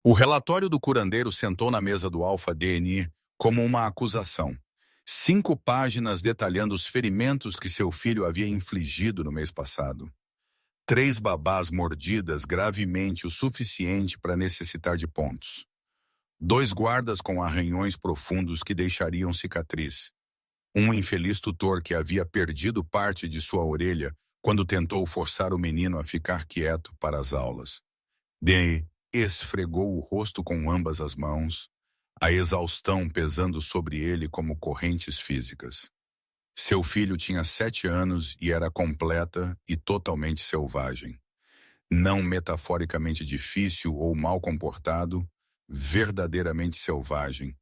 O relatório do curandeiro sentou na mesa do Alpha DNI como uma acusação. 5 páginas detalhando os ferimentos que seu filho havia infligido no mês passado. 3 babás mordidas gravemente o suficiente para necessitar de pontos. 2 guardas com arranhões profundos que deixariam cicatriz. Um infeliz tutor que havia perdido parte de sua orelha quando tentou forçar o menino a ficar quieto para as aulas. Danny esfregou o rosto com ambas as mãos, a exaustão pesando sobre ele como correntes físicas. Seu filho tinha 7 anos e era completa e totalmente selvagem. Não metaforicamente difícil ou mal comportado, verdadeiramente selvagem,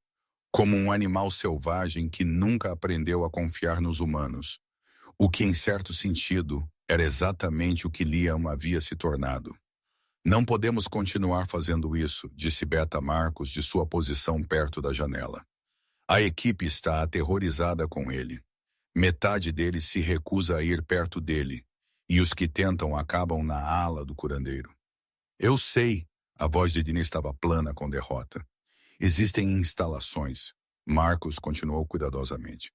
como um animal selvagem que nunca aprendeu a confiar nos humanos, o que, em certo sentido, era exatamente o que Liam havia se tornado. Não podemos continuar fazendo isso, disse Beta Marcos de sua posição perto da janela. A equipe está aterrorizada com ele. Metade deles se recusa a ir perto dele, e os que tentam acabam na ala do curandeiro. Eu sei, a voz de Dini estava plana com derrota. Existem instalações, Marcos continuou cuidadosamente.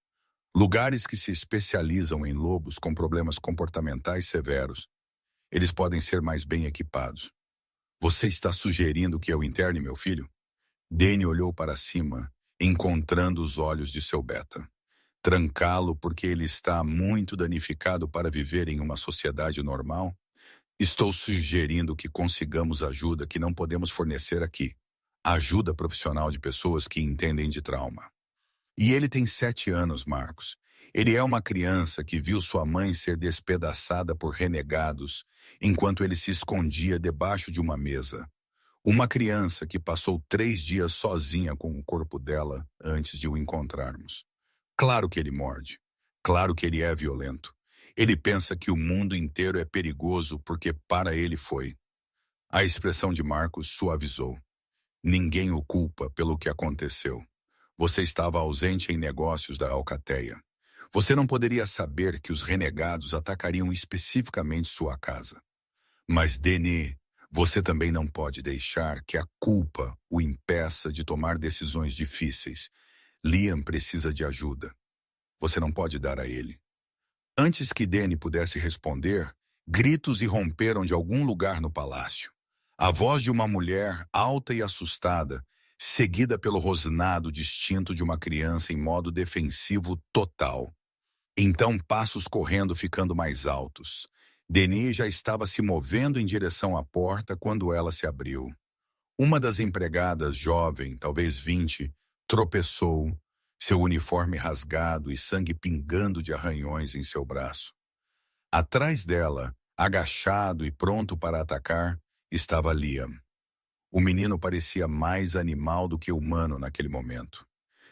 Lugares que se especializam em lobos com problemas comportamentais severos. Eles podem ser mais bem equipados. Você está sugerindo que eu interne meu filho? Danny olhou para cima, encontrando os olhos de seu Beta. Trancá-lo porque ele está muito danificado para viver em uma sociedade normal? Estou sugerindo que consigamos ajuda que não podemos fornecer aqui. Ajuda profissional de pessoas que entendem de trauma. E ele tem 7 anos, Marcos. Ele é uma criança que viu sua mãe ser despedaçada por renegados enquanto ele se escondia debaixo de uma mesa. Uma criança que passou 3 dias sozinha com o corpo dela antes de o encontrarmos. Claro que ele morde. Claro que ele é violento. Ele pensa que o mundo inteiro é perigoso porque para ele foi. A expressão de Marcos suavizou. Ninguém o culpa pelo que aconteceu. Você estava ausente em negócios da Alcateia. Você não poderia saber que os renegados atacariam especificamente sua casa. Mas, Danny, você também não pode deixar que a culpa o impeça de tomar decisões difíceis. Liam precisa de ajuda. Você não pode dar a ele. Antes que Danny pudesse responder, gritos irromperam de algum lugar no palácio. A voz de uma mulher alta e assustada, seguida pelo rosnado distinto de uma criança em modo defensivo total. Então passos correndo ficando mais altos. Danny já estava se movendo em direção à porta quando ela se abriu. Uma das empregadas, jovem, talvez 20, tropeçou, seu uniforme rasgado e sangue pingando de arranhões em seu braço. Atrás dela, agachado e pronto para atacar, estava Liam. O menino parecia mais animal do que humano naquele momento.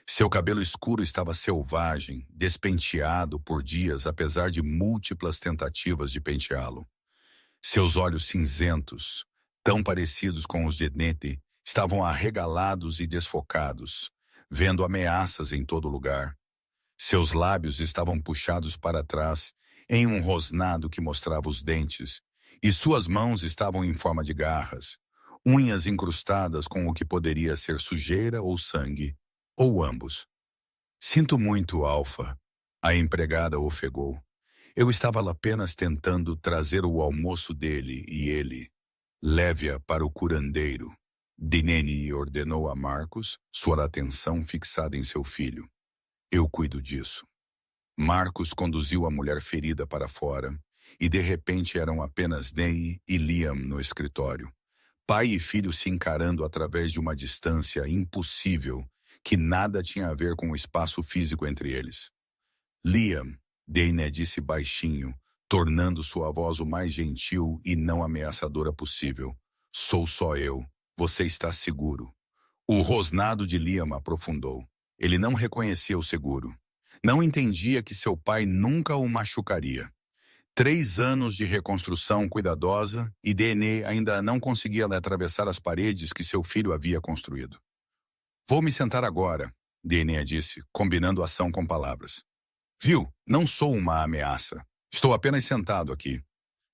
Seu cabelo escuro estava selvagem, despenteado por dias apesar de múltiplas tentativas de penteá-lo. Seus olhos cinzentos, tão parecidos com os de Nete, estavam arregalados e desfocados, vendo ameaças em todo lugar. Seus lábios estavam puxados para trás, em um rosnado que mostrava os dentes, e suas mãos estavam em forma de garras, unhas incrustadas com o que poderia ser sujeira ou sangue, ou ambos. Sinto muito, Alpha, a empregada ofegou. Eu estava apenas tentando trazer o almoço dele e ele. Leve-a para o curandeiro. Dineni ordenou a Marcos, sua atenção fixada em seu filho. Eu cuido disso. Marcos conduziu a mulher ferida para fora, e de repente eram apenas Ney e Liam no escritório. Pai e filho se encarando através de uma distância impossível que nada tinha a ver com o espaço físico entre eles. Liam, Dana disse baixinho, tornando sua voz o mais gentil e não ameaçadora possível. Sou só eu. Você está seguro. O rosnado de Liam aprofundou. Ele não reconhecia o seguro. Não entendia que seu pai nunca o machucaria. 3 anos de reconstrução cuidadosa e Dene ainda não conseguia atravessar as paredes que seu filho havia construído. Vou me sentar agora, Dene disse, combinando ação com palavras. Viu, não sou uma ameaça. Estou apenas sentado aqui.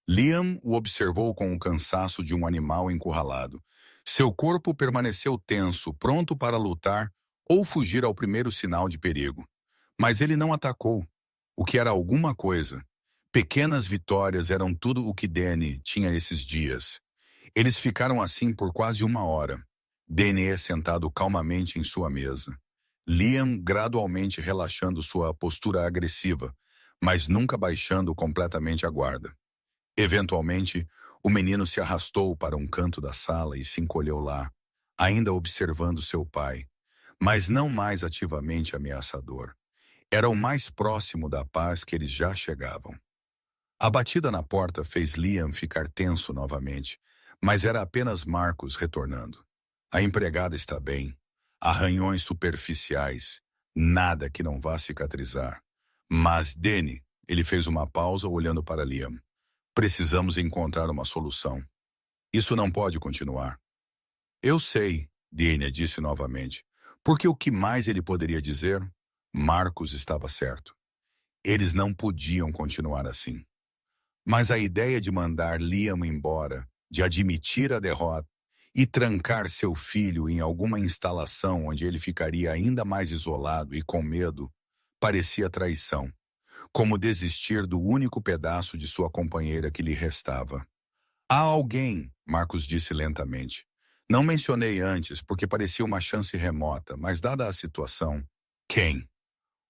Liam o observou com o cansaço de um animal encurralado. Seu corpo permaneceu tenso, pronto para lutar ou fugir ao primeiro sinal de perigo. Mas ele não atacou, o que era alguma coisa. Pequenas vitórias eram tudo o que Danny tinha esses dias. Eles ficaram assim por quase uma hora. Danny sentado calmamente em sua mesa. Liam gradualmente relaxando sua postura agressiva, mas nunca baixando completamente a guarda. Eventualmente, o menino se arrastou para um canto da sala e se encolheu lá, ainda observando seu pai, mas não mais ativamente ameaçador. Era o mais próximo da paz que eles já chegavam. A batida na porta fez Liam ficar tenso novamente, mas era apenas Marcos retornando. A empregada está bem. Arranhões superficiais. Nada que não vá cicatrizar. Mas Danny, ele fez uma pausa olhando para Liam. Precisamos encontrar uma solução. Isso não pode continuar. Eu sei, Danny disse novamente. Porque o que mais ele poderia dizer? Marcos estava certo. Eles não podiam continuar assim. Mas a ideia de mandar Liam embora, de admitir a derrota e trancar seu filho em alguma instalação onde ele ficaria ainda mais isolado e com medo, parecia traição, como desistir do único pedaço de sua companheira que lhe restava. Há alguém, Marcos disse lentamente. Não mencionei antes porque parecia uma chance remota, mas dada a situação, quem?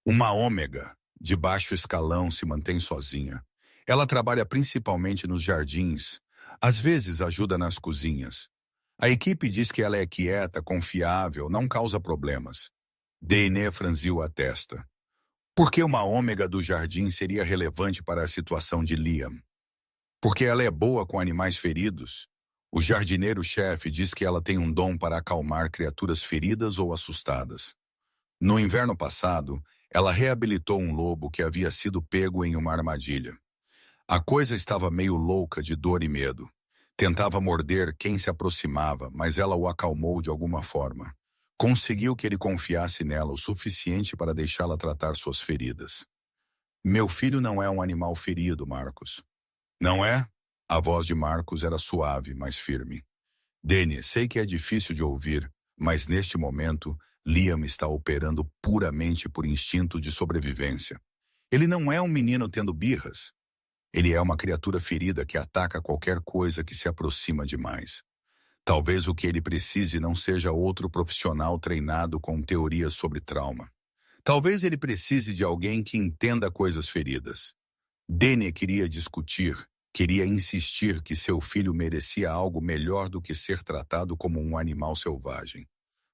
Uma ômega, de baixo escalão, se mantém sozinha. Ela trabalha principalmente nos jardins, às vezes ajuda nas cozinhas. A equipe diz que ela é quieta, confiável, não causa problemas. Deiné franziu a testa. Por que uma ômega do jardim seria relevante para a situação de Liam? Porque ela é boa com animais feridos. O jardineiro-chefe diz que ela tem um dom para acalmar criaturas feridas ou assustadas. No inverno passado, ela reabilitou um lobo que havia sido pego em uma armadilha. A coisa estava meio louca de dor e medo. Tentava morder quem se aproximava, mas ela o acalmou de alguma forma. Conseguiu que ele confiasse nela o suficiente para deixá-la tratar suas feridas. Meu filho não é um animal ferido, Marcos. Não é? A voz de Marcos era suave, mas firme. Danny, sei que é difícil de ouvir, mas neste momento, Liam está operando puramente por instinto de sobrevivência. Ele não é um menino tendo birras. Ele é uma criatura ferida que ataca qualquer coisa que se aproxima demais. Talvez o que ele precise não seja outro profissional treinado com teorias sobre trauma. Talvez ele precise de alguém que entenda coisas feridas. Danny queria discutir, queria insistir que seu filho merecia algo melhor do que ser tratado como um animal selvagem.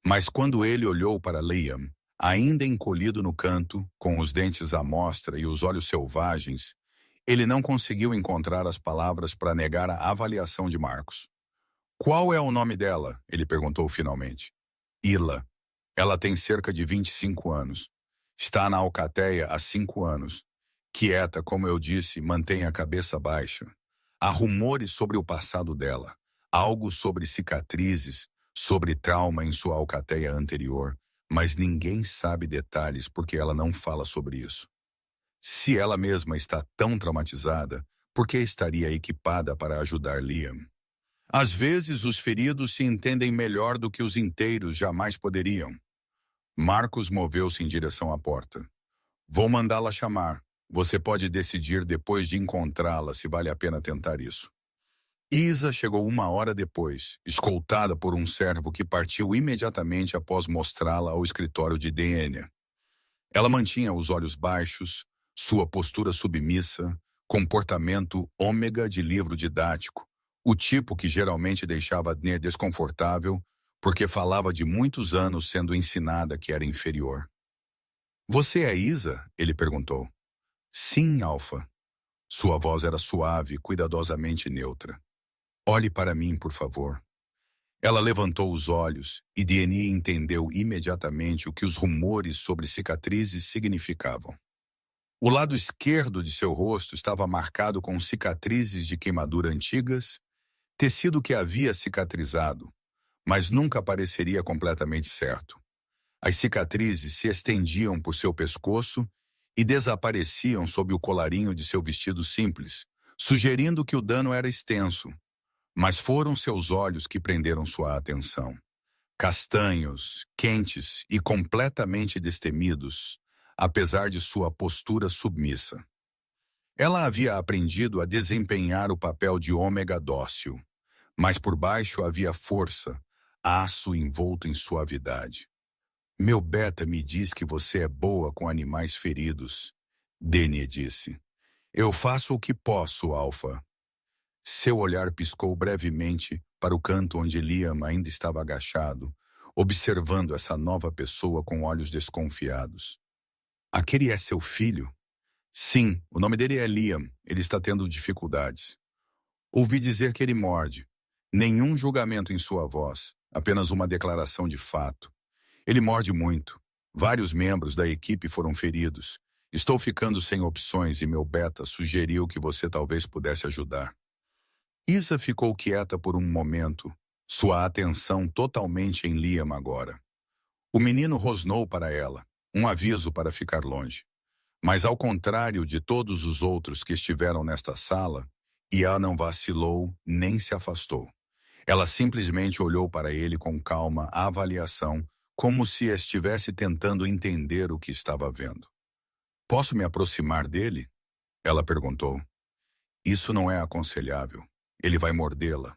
Mas quando ele olhou para Liam, ainda encolhido no canto, com os dentes à mostra e os olhos selvagens, ele não conseguiu encontrar as palavras para negar a avaliação de Marcos. Qual é o nome dela? Ele perguntou finalmente. Ila. Ela tem cerca de 25 anos. Está na alcateia há 5 anos. Quieta, como eu disse, mantém a cabeça baixa. Há rumores sobre o passado dela. Algo sobre cicatrizes, sobre trauma em sua alcateia anterior. Mas ninguém sabe detalhes porque ela não fala sobre isso. Se ela mesma está tão traumatizada, por que estaria equipada para ajudar Liam? Às vezes, os feridos se entendem melhor do que os inteiros jamais poderiam. Marcos moveu-se em direção à porta. Vou mandá-la chamar. Você pode decidir depois de encontrá-la se vale a pena tentar isso. Isa chegou 1 hora depois, escoltada por um servo que partiu imediatamente após mostrá-la ao escritório de Dania. Ela mantinha os olhos baixos, sua postura submissa, comportamento ômega de livro didático, o tipo que geralmente deixava Dania desconfortável porque falava de muitos anos sendo ensinada que era inferior. Você é Isa? Ele perguntou. Sim, Alfa. Sua voz era suave, cuidadosamente neutra. Olhe para mim, por favor. Ela levantou os olhos e Dani entendeu imediatamente o que os rumores sobre cicatrizes significavam. O lado esquerdo de seu rosto estava marcado com cicatrizes de queimadura antigas, tecido que havia cicatrizado, mas nunca pareceria completamente certo. As cicatrizes se estendiam por seu pescoço e desapareciam sob o colarinho de seu vestido simples, sugerindo que o dano era extenso. Mas foram seus olhos que prenderam sua atenção. Castanhos, quentes e completamente destemidos, apesar de sua postura submissa. Ela havia aprendido a desempenhar o papel de ômega dócil, mas por baixo havia força, aço envolto em suavidade. Meu beta me diz que você é boa com animais feridos, Denie disse. Eu faço o que posso, Alpha. Seu olhar piscou brevemente para o canto onde Liam ainda estava agachado, observando essa nova pessoa com olhos desconfiados. Aquele é seu filho? Sim, o nome dele é Liam. Ele está tendo dificuldades. Ouvi dizer que ele morde. Nenhum julgamento em sua voz, apenas uma declaração de fato. Ele morde muito. Vários membros da equipe foram feridos. Estou ficando sem opções e meu beta sugeriu que você talvez pudesse ajudar. Isa ficou quieta por um momento, sua atenção totalmente em Liam agora. O menino rosnou para ela, um aviso para ficar longe. Mas ao contrário de todos os outros que estiveram nesta sala, Ia não vacilou nem se afastou. Ela simplesmente olhou para ele com calma, avaliação, como se estivesse tentando entender o que estava vendo. Posso me aproximar dele? Ela perguntou. Isso não é aconselhável. Ele vai mordê-la.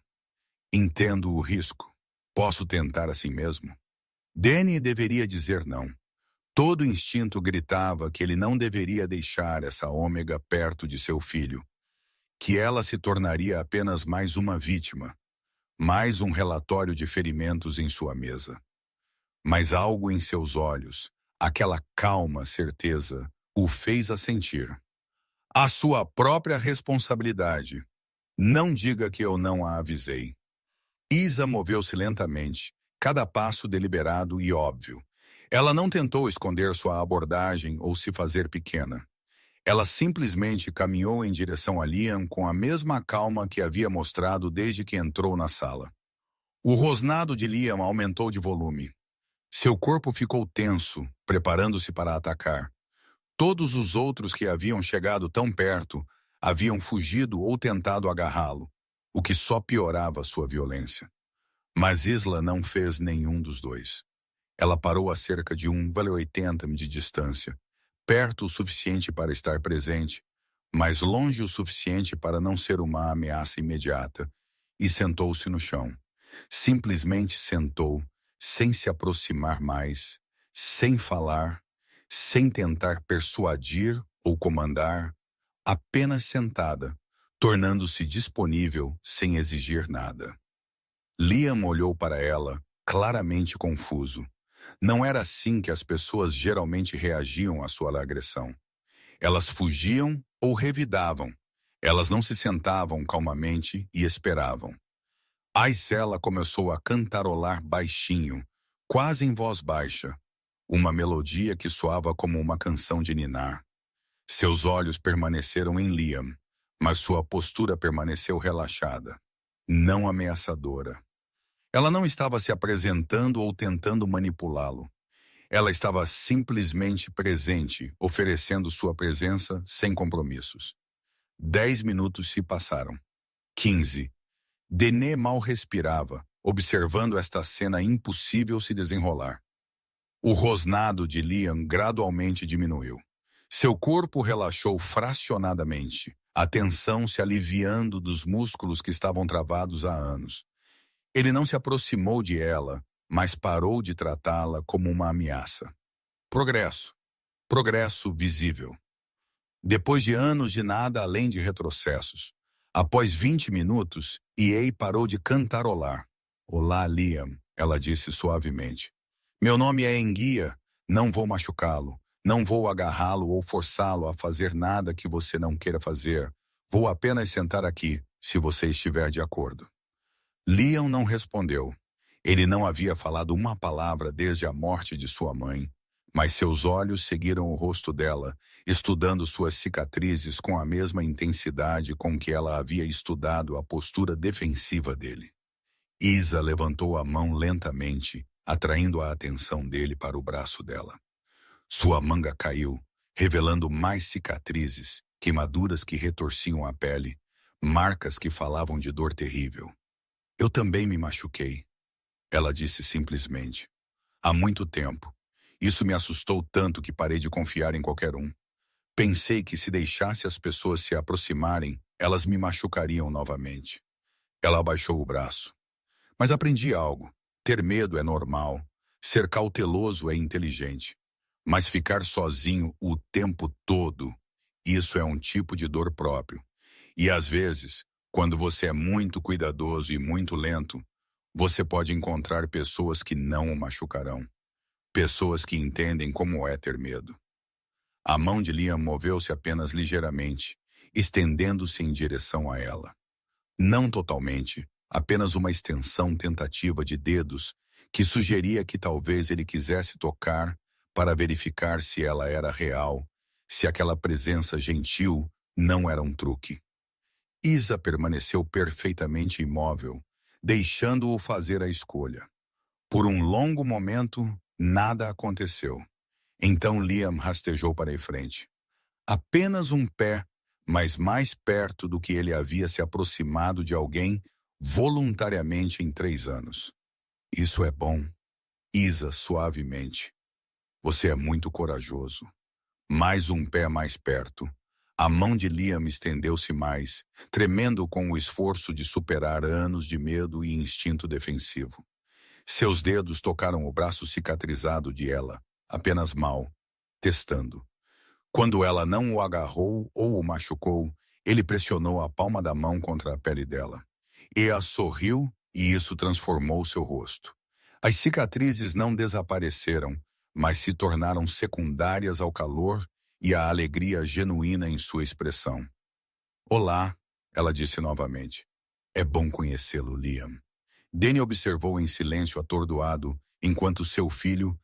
Entendo o risco. Posso tentar assim mesmo? Denie deveria dizer não. Todo instinto gritava que ele não deveria deixar essa ômega perto de seu filho, que ela se tornaria apenas mais uma vítima, mais um relatório de ferimentos em sua mesa. Mas algo em seus olhos, aquela calma certeza, o fez assentir. A sua própria responsabilidade. Não diga que eu não a avisei. Isa moveu-se lentamente, cada passo deliberado e óbvio. Ela não tentou esconder sua abordagem ou se fazer pequena. Ela simplesmente caminhou em direção a Liam com a mesma calma que havia mostrado desde que entrou na sala. O rosnado de Liam aumentou de volume. Seu corpo ficou tenso, preparando-se para atacar. Todos os outros que haviam chegado tão perto haviam fugido ou tentado agarrá-lo, o que só piorava sua violência. Mas Isla não fez nenhum dos dois. Ela parou a cerca de 1,80 m de distância, perto o suficiente para estar presente, mas longe o suficiente para não ser uma ameaça imediata, e sentou-se no chão. Simplesmente sentou, sem se aproximar mais, sem falar, sem tentar persuadir ou comandar, apenas sentada, tornando-se disponível sem exigir nada. Liam olhou para ela, claramente confuso. Não era assim que as pessoas geralmente reagiam à sua agressão. Elas fugiam ou revidavam. Elas não se sentavam calmamente e esperavam. Aisela começou a cantarolar baixinho, quase em voz baixa, uma melodia que soava como uma canção de ninar. Seus olhos permaneceram em Liam, mas sua postura permaneceu relaxada, não ameaçadora. Ela não estava se apresentando ou tentando manipulá-lo. Ela estava simplesmente presente, oferecendo sua presença sem compromissos. 10 minutos se passaram. 15. Denie mal respirava, observando esta cena impossível se desenrolar. O rosnado de Liam gradualmente diminuiu. Seu corpo relaxou fracionadamente, a tensão se aliviando dos músculos que estavam travados há anos. Ele não se aproximou de ela, mas parou de tratá-la como uma ameaça. Progresso. Progresso visível. Depois de anos de nada além de retrocessos, após 20 minutos, EA parou de cantarolar. Olá, Liam, ela disse suavemente. Meu nome é Enguia, não vou machucá-lo, não vou agarrá-lo ou forçá-lo a fazer nada que você não queira fazer. Vou apenas sentar aqui, se você estiver de acordo. Liam não respondeu. Ele não havia falado uma palavra desde a morte de sua mãe, mas seus olhos seguiram o rosto dela, estudando suas cicatrizes com a mesma intensidade com que ela havia estudado a postura defensiva dele. Isa levantou a mão lentamente, atraindo a atenção dele para o braço dela. Sua manga caiu, revelando mais cicatrizes, queimaduras que retorciam a pele, marcas que falavam de dor terrível. Eu também me machuquei, ela disse simplesmente. Há muito tempo. Isso me assustou tanto que parei de confiar em qualquer um. Pensei que se deixasse as pessoas se aproximarem, elas me machucariam novamente. Ela abaixou o braço. Mas aprendi algo. Ter medo é normal. Ser cauteloso é inteligente. Mas ficar sozinho o tempo todo, isso é um tipo de dor próprio. E às vezes, quando você é muito cuidadoso e muito lento, você pode encontrar pessoas que não o machucarão. Pessoas que entendem como é ter medo. A mão de Liam moveu-se apenas ligeiramente, estendendo-se em direção a ela. Não totalmente, apenas uma extensão tentativa de dedos que sugeria que talvez ele quisesse tocar para verificar se ela era real, se aquela presença gentil não era um truque. Isa permaneceu perfeitamente imóvel, deixando-o fazer a escolha. Por um longo momento, nada aconteceu. Então Liam rastejou para a frente. Apenas um pé, mas mais perto do que ele havia se aproximado de alguém voluntariamente em 3 anos. Isso é bom. Isa suavemente. Você é muito corajoso. Mais um pé mais perto. A mão de Liam estendeu-se mais, tremendo com o esforço de superar anos de medo e instinto defensivo. Seus dedos tocaram o braço cicatrizado de ela, apenas mal, testando. Quando ela não o agarrou ou o machucou, ele pressionou a palma da mão contra a pele dela. Ea sorriu e isso transformou seu rosto. As cicatrizes não desapareceram, mas se tornaram secundárias ao calor e à alegria genuína em sua expressão. Olá, ela disse novamente. É bom conhecê-lo, Liam. Danny observou em silêncio atordoado, enquanto seu filho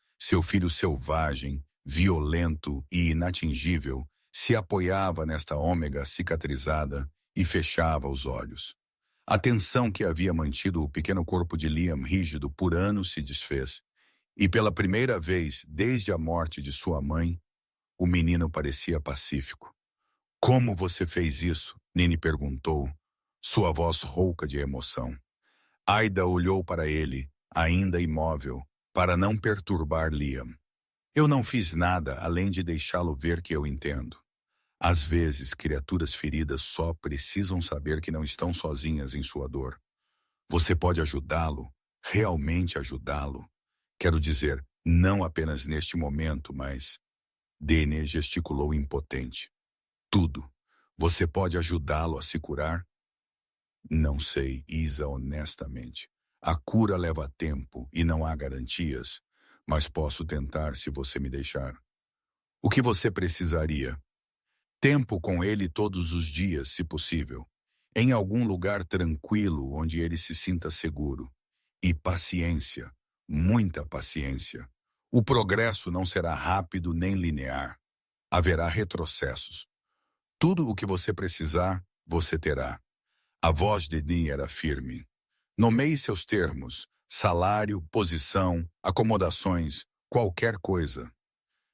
selvagem, violento e inatingível, se apoiava nesta ômega cicatrizada e fechava os olhos. A tensão que havia mantido o pequeno corpo de Liam rígido por anos se desfez, e pela primeira vez desde a morte de sua mãe, o menino parecia pacífico. Como você fez isso? Nini perguntou, sua voz rouca de emoção. Aida olhou para ele, ainda imóvel, para não perturbar Liam. Eu não fiz nada além de deixá-lo ver que eu entendo. Às vezes, criaturas feridas só precisam saber que não estão sozinhas em sua dor. Você pode ajudá-lo, realmente ajudá-lo. Quero dizer, não apenas neste momento, mas... Dene gesticulou impotente. Tudo. Você pode ajudá-lo a se curar? Não sei, Isa, honestamente. A cura leva tempo e não há garantias, mas posso tentar se você me deixar. O que você precisaria? Tempo com ele todos os dias, se possível. Em algum lugar tranquilo onde ele se sinta seguro. E paciência, muita paciência. O progresso não será rápido nem linear. Haverá retrocessos. Tudo o que você precisar, você terá. A voz de Dean era firme. Nomeie seus termos, salário, posição, acomodações, qualquer coisa.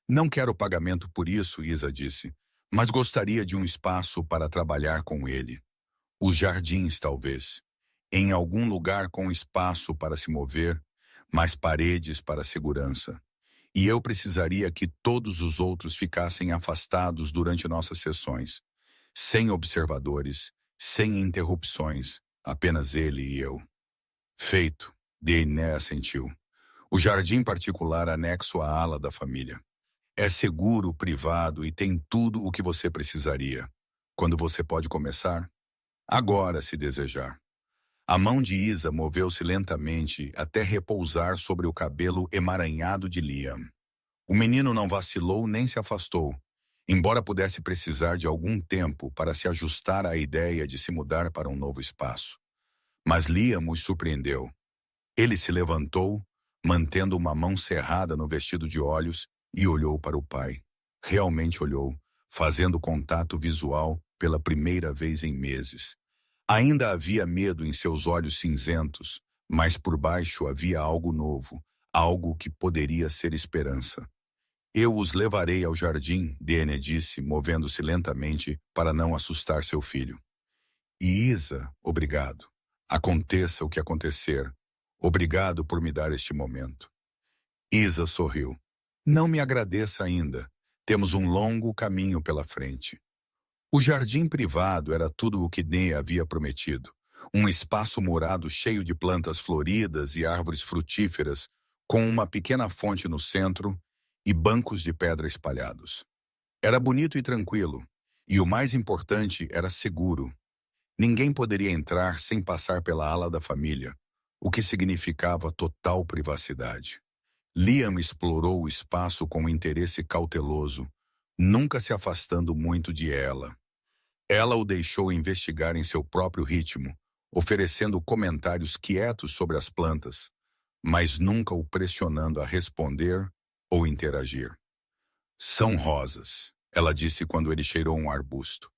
Não quero pagamento por isso, Isa disse, mas gostaria de um espaço para trabalhar com ele. Os jardins, talvez. Em algum lugar com espaço para se mover, mas paredes para segurança. E eu precisaria que todos os outros ficassem afastados durante nossas sessões. Sem observadores, sem interrupções, apenas ele e eu. Feito, Deiné assentiu. O jardim particular anexo à ala da família. É seguro, privado e tem tudo o que você precisaria. Quando você pode começar? Agora, se desejar. A mão de Isa moveu-se lentamente até repousar sobre o cabelo emaranhado de Liam. O menino não vacilou nem se afastou, embora pudesse precisar de algum tempo para se ajustar à ideia de se mudar para um novo espaço. Mas Liam os surpreendeu. Ele se levantou, mantendo uma mão cerrada no vestido de olhos, e olhou para o pai. Realmente olhou, fazendo contato visual pela primeira vez em meses. Ainda havia medo em seus olhos cinzentos, mas por baixo havia algo novo, algo que poderia ser esperança. Eu os levarei ao jardim, Dene disse, movendo-se lentamente para não assustar seu filho. E Isa, obrigado. Aconteça o que acontecer, obrigado por me dar este momento. Isa sorriu. Não me agradeça ainda. Temos um longo caminho pela frente. O jardim privado era tudo o que Ney havia prometido. Um espaço murado cheio de plantas floridas e árvores frutíferas, com uma pequena fonte no centro e bancos de pedra espalhados. Era bonito e tranquilo, e o mais importante, era seguro. Ninguém poderia entrar sem passar pela ala da família, o que significava total privacidade. Liam explorou o espaço com interesse cauteloso, nunca se afastando muito de ela. Ela o deixou investigar em seu próprio ritmo, oferecendo comentários quietos sobre as plantas, mas nunca o pressionando a responder ou interagir. São rosas, ela disse quando ele cheirou um arbusto.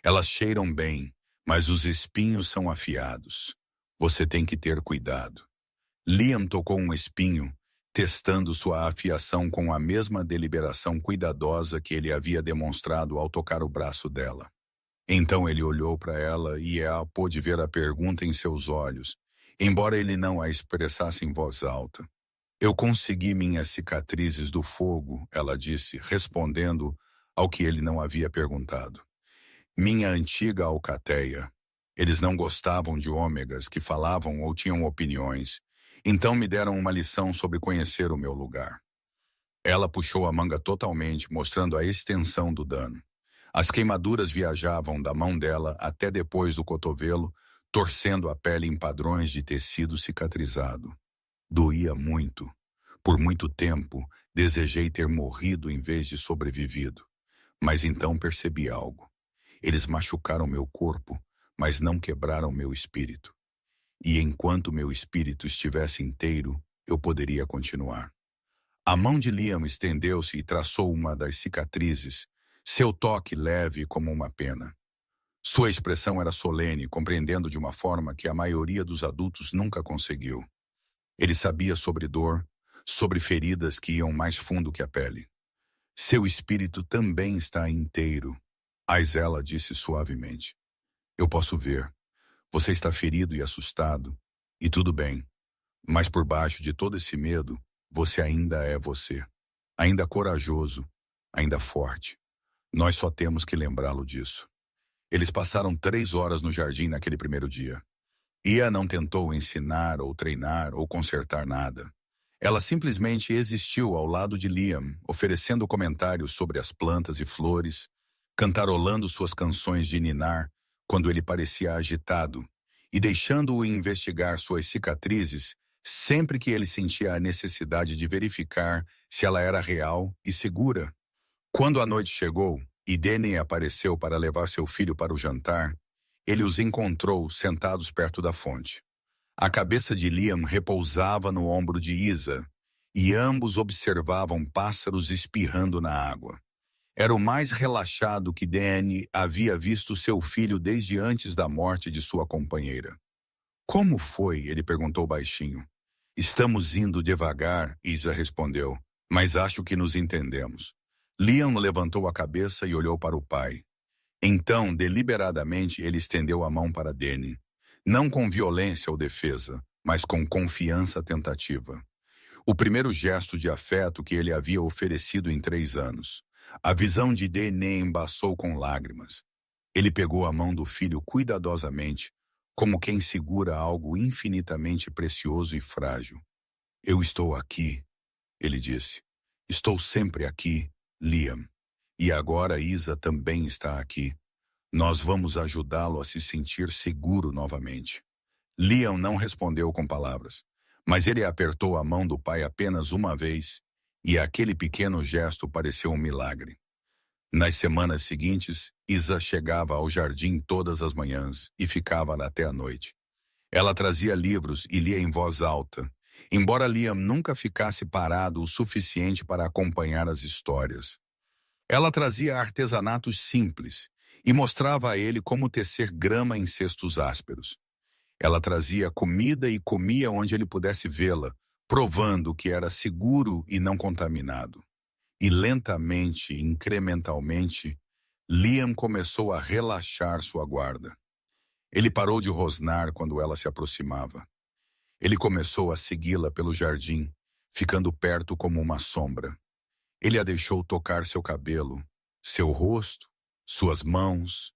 Elas cheiram bem, mas os espinhos são afiados. Você tem que ter cuidado. Liam tocou um espinho, testando sua afiação com a mesma deliberação cuidadosa que ele havia demonstrado ao tocar o braço dela. Então ele olhou para ela e ela pôde ver a pergunta em seus olhos, embora ele não a expressasse em voz alta. Eu consegui minhas cicatrizes do fogo, ela disse, respondendo ao que ele não havia perguntado. Minha antiga alcateia. Eles não gostavam de ômegas que falavam ou tinham opiniões, então me deram uma lição sobre conhecer o meu lugar. Ela puxou a manga totalmente, mostrando a extensão do dano. As queimaduras viajavam da mão dela até depois do cotovelo, torcendo a pele em padrões de tecido cicatrizado. Doía muito. Por muito tempo, desejei ter morrido em vez de sobrevivido. Mas então percebi algo. Eles machucaram meu corpo, mas não quebraram meu espírito. E enquanto meu espírito estivesse inteiro, eu poderia continuar. A mão de Liam estendeu-se e traçou uma das cicatrizes, seu toque leve como uma pena. Sua expressão era solene, compreendendo de uma forma que a maioria dos adultos nunca conseguiu. Ele sabia sobre dor, sobre feridas que iam mais fundo que a pele. Seu espírito também está inteiro, Aisela disse suavemente. Eu posso ver. Você está ferido e assustado, e tudo bem. Mas por baixo de todo esse medo, você ainda é você. Ainda corajoso, ainda forte. Nós só temos que lembrá-lo disso. Eles passaram 3 horas no jardim naquele primeiro dia. Ia não tentou ensinar ou treinar ou consertar nada. Ela simplesmente existiu ao lado de Liam, oferecendo comentários sobre as plantas e flores, cantarolando suas canções de ninar quando ele parecia agitado e deixando-o investigar suas cicatrizes sempre que ele sentia a necessidade de verificar se ela era real e segura. Quando a noite chegou e Danny apareceu para levar seu filho para o jantar, ele os encontrou sentados perto da fonte. A cabeça de Liam repousava no ombro de Isa, e ambos observavam pássaros espirrando na água. Era o mais relaxado que Danny havia visto seu filho desde antes da morte de sua companheira. Como foi? Ele perguntou baixinho. Estamos indo devagar, Isa respondeu, mas acho que nos entendemos. Liam levantou a cabeça e olhou para o pai. Então, deliberadamente, ele estendeu a mão para Danny. Não com violência ou defesa, mas com confiança tentativa. O primeiro gesto de afeto que ele havia oferecido em 3 anos. A visão de Danny embaçou com lágrimas. Ele pegou a mão do filho cuidadosamente, como quem segura algo infinitamente precioso e frágil. Eu estou aqui, ele disse. Estou sempre aqui, Liam. E agora Isa também está aqui. Nós vamos ajudá-lo a se sentir seguro novamente. Liam não respondeu com palavras, mas ele apertou a mão do pai apenas uma vez, e aquele pequeno gesto pareceu um milagre. Nas semanas seguintes, Isa chegava ao jardim todas as manhãs e ficava lá até a noite. Ela trazia livros e lia em voz alta, embora Liam nunca ficasse parado o suficiente para acompanhar as histórias. Ela trazia artesanatos simples e mostrava a ele como tecer grama em cestos ásperos. Ela trazia comida e comia onde ele pudesse vê-la, provando que era seguro e não contaminado. E lentamente, incrementalmente, Liam começou a relaxar sua guarda. Ele parou de rosnar quando ela se aproximava. Ele começou a segui-la pelo jardim, ficando perto como uma sombra. Ele a deixou tocar seu cabelo, seu rosto, suas mãos,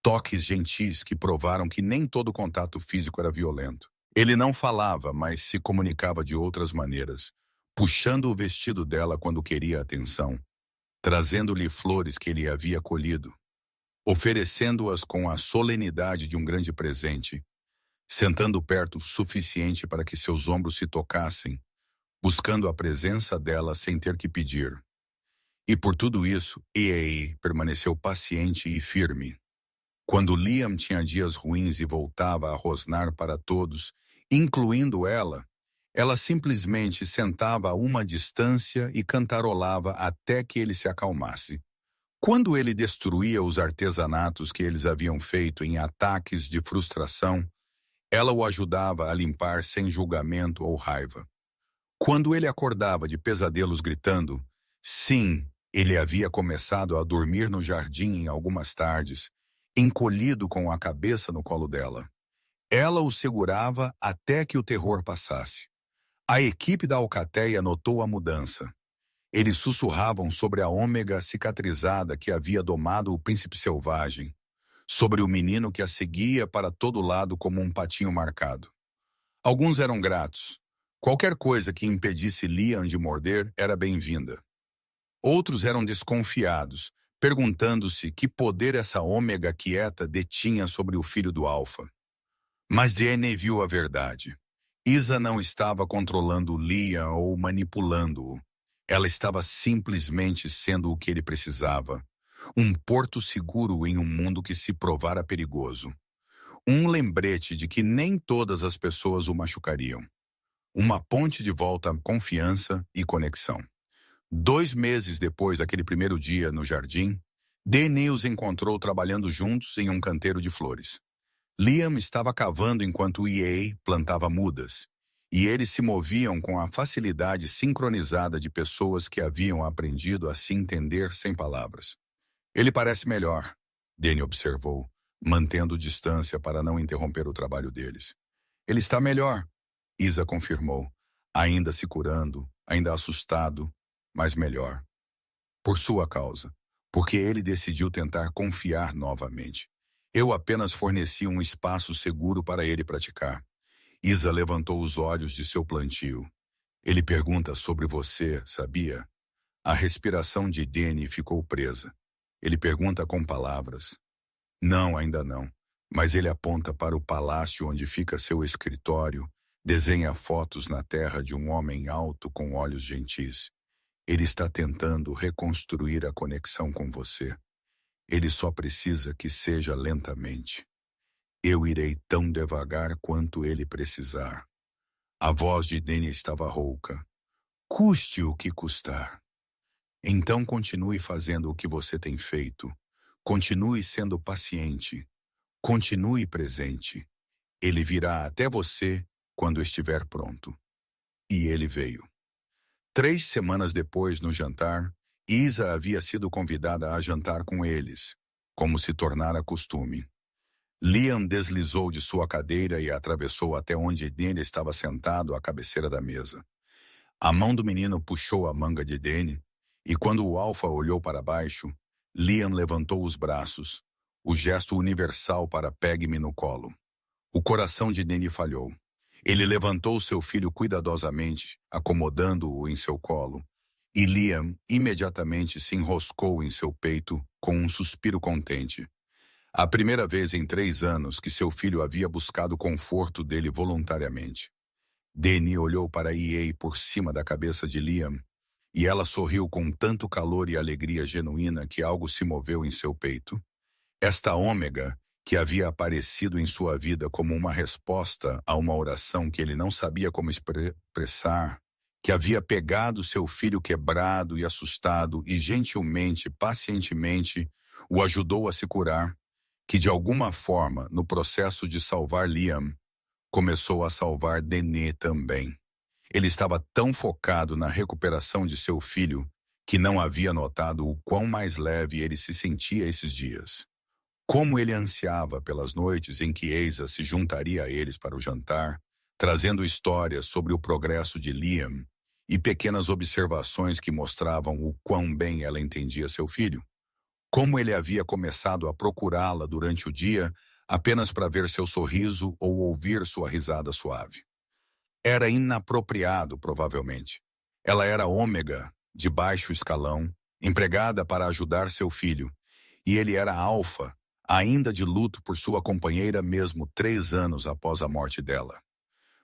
toques gentis que provaram que nem todo contato físico era violento. Ele não falava, mas se comunicava de outras maneiras, puxando o vestido dela quando queria atenção, trazendo-lhe flores que ele havia colhido, oferecendo-as com a solenidade de um grande presente, sentando perto o suficiente para que seus ombros se tocassem, buscando a presença dela sem ter que pedir. E por tudo isso, E.A. permaneceu paciente e firme. Quando Liam tinha dias ruins e voltava a rosnar para todos, incluindo ela, ela simplesmente sentava a uma distância e cantarolava até que ele se acalmasse. Quando ele destruía os artesanatos que eles haviam feito em ataques de frustração, ela o ajudava a limpar sem julgamento ou raiva. Quando ele acordava de pesadelos gritando, sim, ele havia começado a dormir no jardim em algumas tardes, encolhido com a cabeça no colo dela. Ela o segurava até que o terror passasse. A equipe da alcateia notou a mudança. Eles sussurravam sobre a ômega cicatrizada que havia domado o príncipe selvagem, sobre o menino que a seguia para todo lado como um patinho marcado. Alguns eram gratos. Qualquer coisa que impedisse Liam de morder era bem-vinda. Outros eram desconfiados, perguntando-se que poder essa ômega quieta detinha sobre o filho do Alfa. Mas Dany viu a verdade. Isa não estava controlando Liam ou manipulando-o. Ela estava simplesmente sendo o que ele precisava. Um porto seguro em um mundo que se provara perigoso. Um lembrete de que nem todas as pessoas o machucariam. Uma ponte de volta à confiança e conexão. 2 meses depois daquele primeiro dia no jardim, Dany os encontrou trabalhando juntos em um canteiro de flores. Liam estava cavando enquanto E.A. plantava mudas, e eles se moviam com a facilidade sincronizada de pessoas que haviam aprendido a se entender sem palavras. Ele parece melhor, Dany observou, mantendo distância para não interromper o trabalho deles. Ele está melhor, Isa confirmou, ainda se curando, ainda assustado, mas melhor. Por sua causa, porque ele decidiu tentar confiar novamente. Eu apenas forneci um espaço seguro para ele praticar. Isa levantou os olhos de seu plantio. Ele pergunta sobre você, sabia? A respiração de Dany ficou presa. Ele pergunta com palavras. Não, ainda não. Mas ele aponta para o palácio onde fica seu escritório, desenha fotos na terra de um homem alto com olhos gentis. Ele está tentando reconstruir a conexão com você. Ele só precisa que seja lentamente. Eu irei tão devagar quanto ele precisar. A voz de Dany estava rouca. Custe o que custar. Então continue fazendo o que você tem feito. Continue sendo paciente. Continue presente. Ele virá até você quando estiver pronto. E ele veio. 3 semanas depois, no jantar, Isa havia sido convidada a jantar com eles, como se tornara costume. Liam deslizou de sua cadeira e atravessou até onde Dany estava sentado à cabeceira da mesa. A mão do menino puxou a manga de Dany, e quando o Alfa olhou para baixo, Liam levantou os braços, o gesto universal para pegue-me no colo. O coração de Dany falhou. Ele levantou seu filho cuidadosamente, acomodando-o em seu colo, e Liam imediatamente se enroscou em seu peito com um suspiro contente. A primeira vez em 3 anos que seu filho havia buscado conforto dele voluntariamente. Dany olhou para E.A. por cima da cabeça de Liam, e ela sorriu com tanto calor e alegria genuína que algo se moveu em seu peito. Esta ômega, que havia aparecido em sua vida como uma resposta a uma oração que ele não sabia como expressar, que havia pegado seu filho quebrado e assustado e gentilmente, pacientemente, o ajudou a se curar, que de alguma forma, no processo de salvar Liam, começou a salvar Dany também. Ele estava tão focado na recuperação de seu filho que não havia notado o quão mais leve ele se sentia esses dias. Como ele ansiava pelas noites em que Eisa se juntaria a eles para o jantar, trazendo histórias sobre o progresso de Liam e pequenas observações que mostravam o quão bem ela entendia seu filho. Como ele havia começado a procurá-la durante o dia apenas para ver seu sorriso ou ouvir sua risada suave. Era inapropriado, provavelmente. Ela era ômega, de baixo escalão, empregada para ajudar seu filho, e ele era alfa, ainda de luto por sua companheira mesmo 3 anos após a morte dela.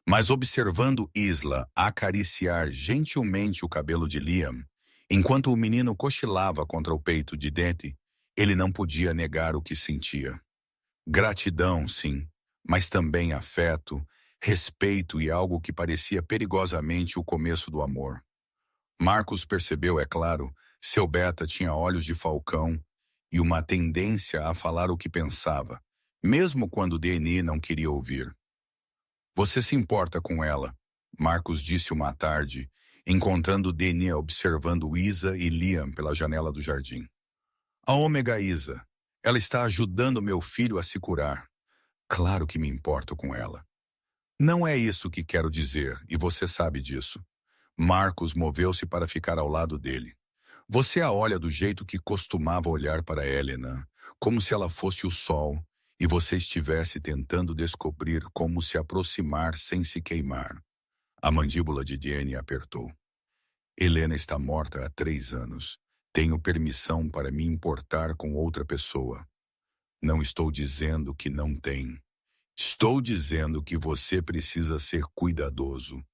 Mas observando Isla acariciar gentilmente o cabelo de Liam, enquanto o menino cochilava contra o peito de Dente, ele não podia negar o que sentia. Gratidão, sim, mas também afeto, respeito e algo que parecia perigosamente o começo do amor. Marcos percebeu, é claro, seu beta tinha olhos de falcão e uma tendência a falar o que pensava, mesmo quando Denis não queria ouvir. Você se importa com ela, Marcos disse uma tarde, encontrando Denis observando Isa e Liam pela janela do jardim. A ômega Isa, ela está ajudando meu filho a se curar. Claro que me importo com ela. Não é isso que quero dizer, e você sabe disso. Marcos moveu-se para ficar ao lado dele. Você a olha do jeito que costumava olhar para Helena, como se ela fosse o sol, e você estivesse tentando descobrir como se aproximar sem se queimar. A mandíbula de Diane apertou. Helena está morta há 3 anos. Tenho permissão para me importar com outra pessoa. Não estou dizendo que não tem. Estou dizendo que você precisa ser cuidadoso.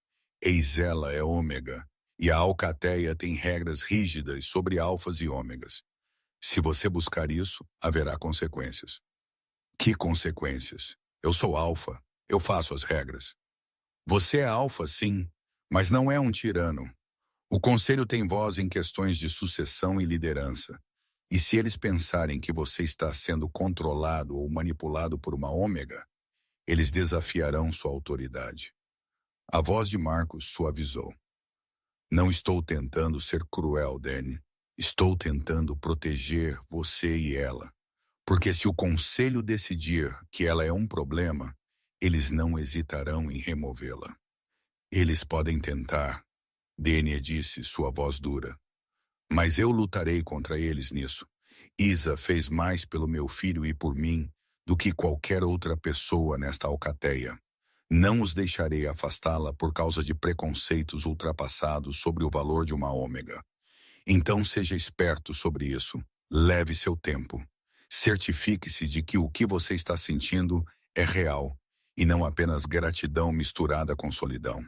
Eis ela é ômega, e a alcateia tem regras rígidas sobre alfas e ômegas. Se você buscar isso, haverá consequências. Que consequências? Eu sou alfa, eu faço as regras. Você é alfa, sim, mas não é um tirano. O conselho tem voz em questões de sucessão e liderança. E se eles pensarem que você está sendo controlado ou manipulado por uma ômega, eles desafiarão sua autoridade. A voz de Marcos suavizou. Não estou tentando ser cruel, Danny. Estou tentando proteger você e ela. Porque se o conselho decidir que ela é um problema, eles não hesitarão em removê-la. Eles podem tentar, Danny disse, sua voz dura. Mas eu lutarei contra eles nisso. Isa fez mais pelo meu filho e por mim do que qualquer outra pessoa nesta alcateia. Não os deixarei afastá-la por causa de preconceitos ultrapassados sobre o valor de uma ômega. Então seja esperto sobre isso. Leve seu tempo. Certifique-se de que o que você está sentindo é real e não apenas gratidão misturada com solidão.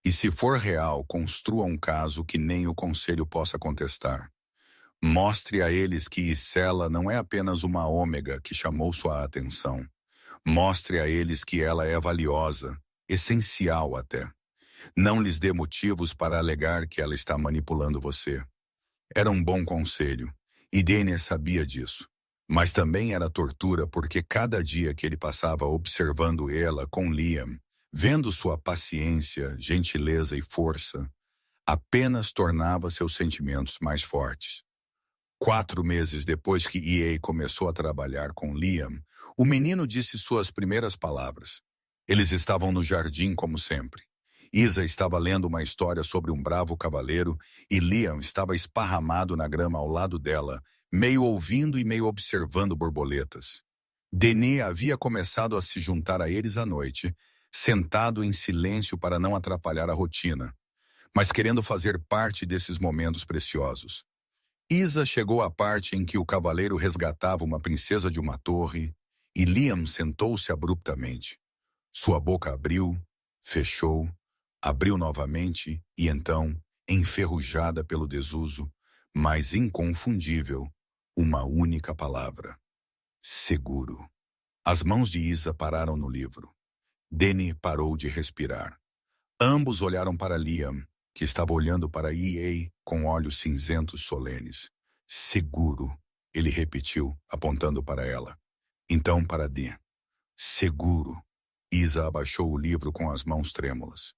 E se for real, construa um caso que nem o conselho possa contestar. Mostre a eles que Isela não é apenas uma ômega que chamou sua atenção. Mostre a eles que ela é valiosa, essencial até. Não lhes dê motivos para alegar que ela está manipulando você. Era um bom conselho, e Daniel sabia disso. Mas também era tortura porque cada dia que ele passava observando ela com Liam, vendo sua paciência, gentileza e força, apenas tornava seus sentimentos mais fortes. 4 meses depois que EA começou a trabalhar com Liam, o menino disse suas primeiras palavras. Eles estavam no jardim como sempre. Isa estava lendo uma história sobre um bravo cavaleiro e Liam estava esparramado na grama ao lado dela, meio ouvindo e meio observando borboletas. Denis havia começado a se juntar a eles à noite, sentado em silêncio para não atrapalhar a rotina, mas querendo fazer parte desses momentos preciosos. Isa chegou à parte em que o cavaleiro resgatava uma princesa de uma torre e Liam sentou-se abruptamente. Sua boca abriu, fechou, abriu novamente e então, enferrujada pelo desuso, mas inconfundível, uma única palavra. Seguro. As mãos de Isa pararam no livro. Danny parou de respirar. Ambos olharam para Liam, que estava olhando para EA com olhos cinzentos solenes. Seguro, ele repetiu, apontando para ela. Então para Dee. Seguro. Isa abaixou o livro com as mãos trêmulas.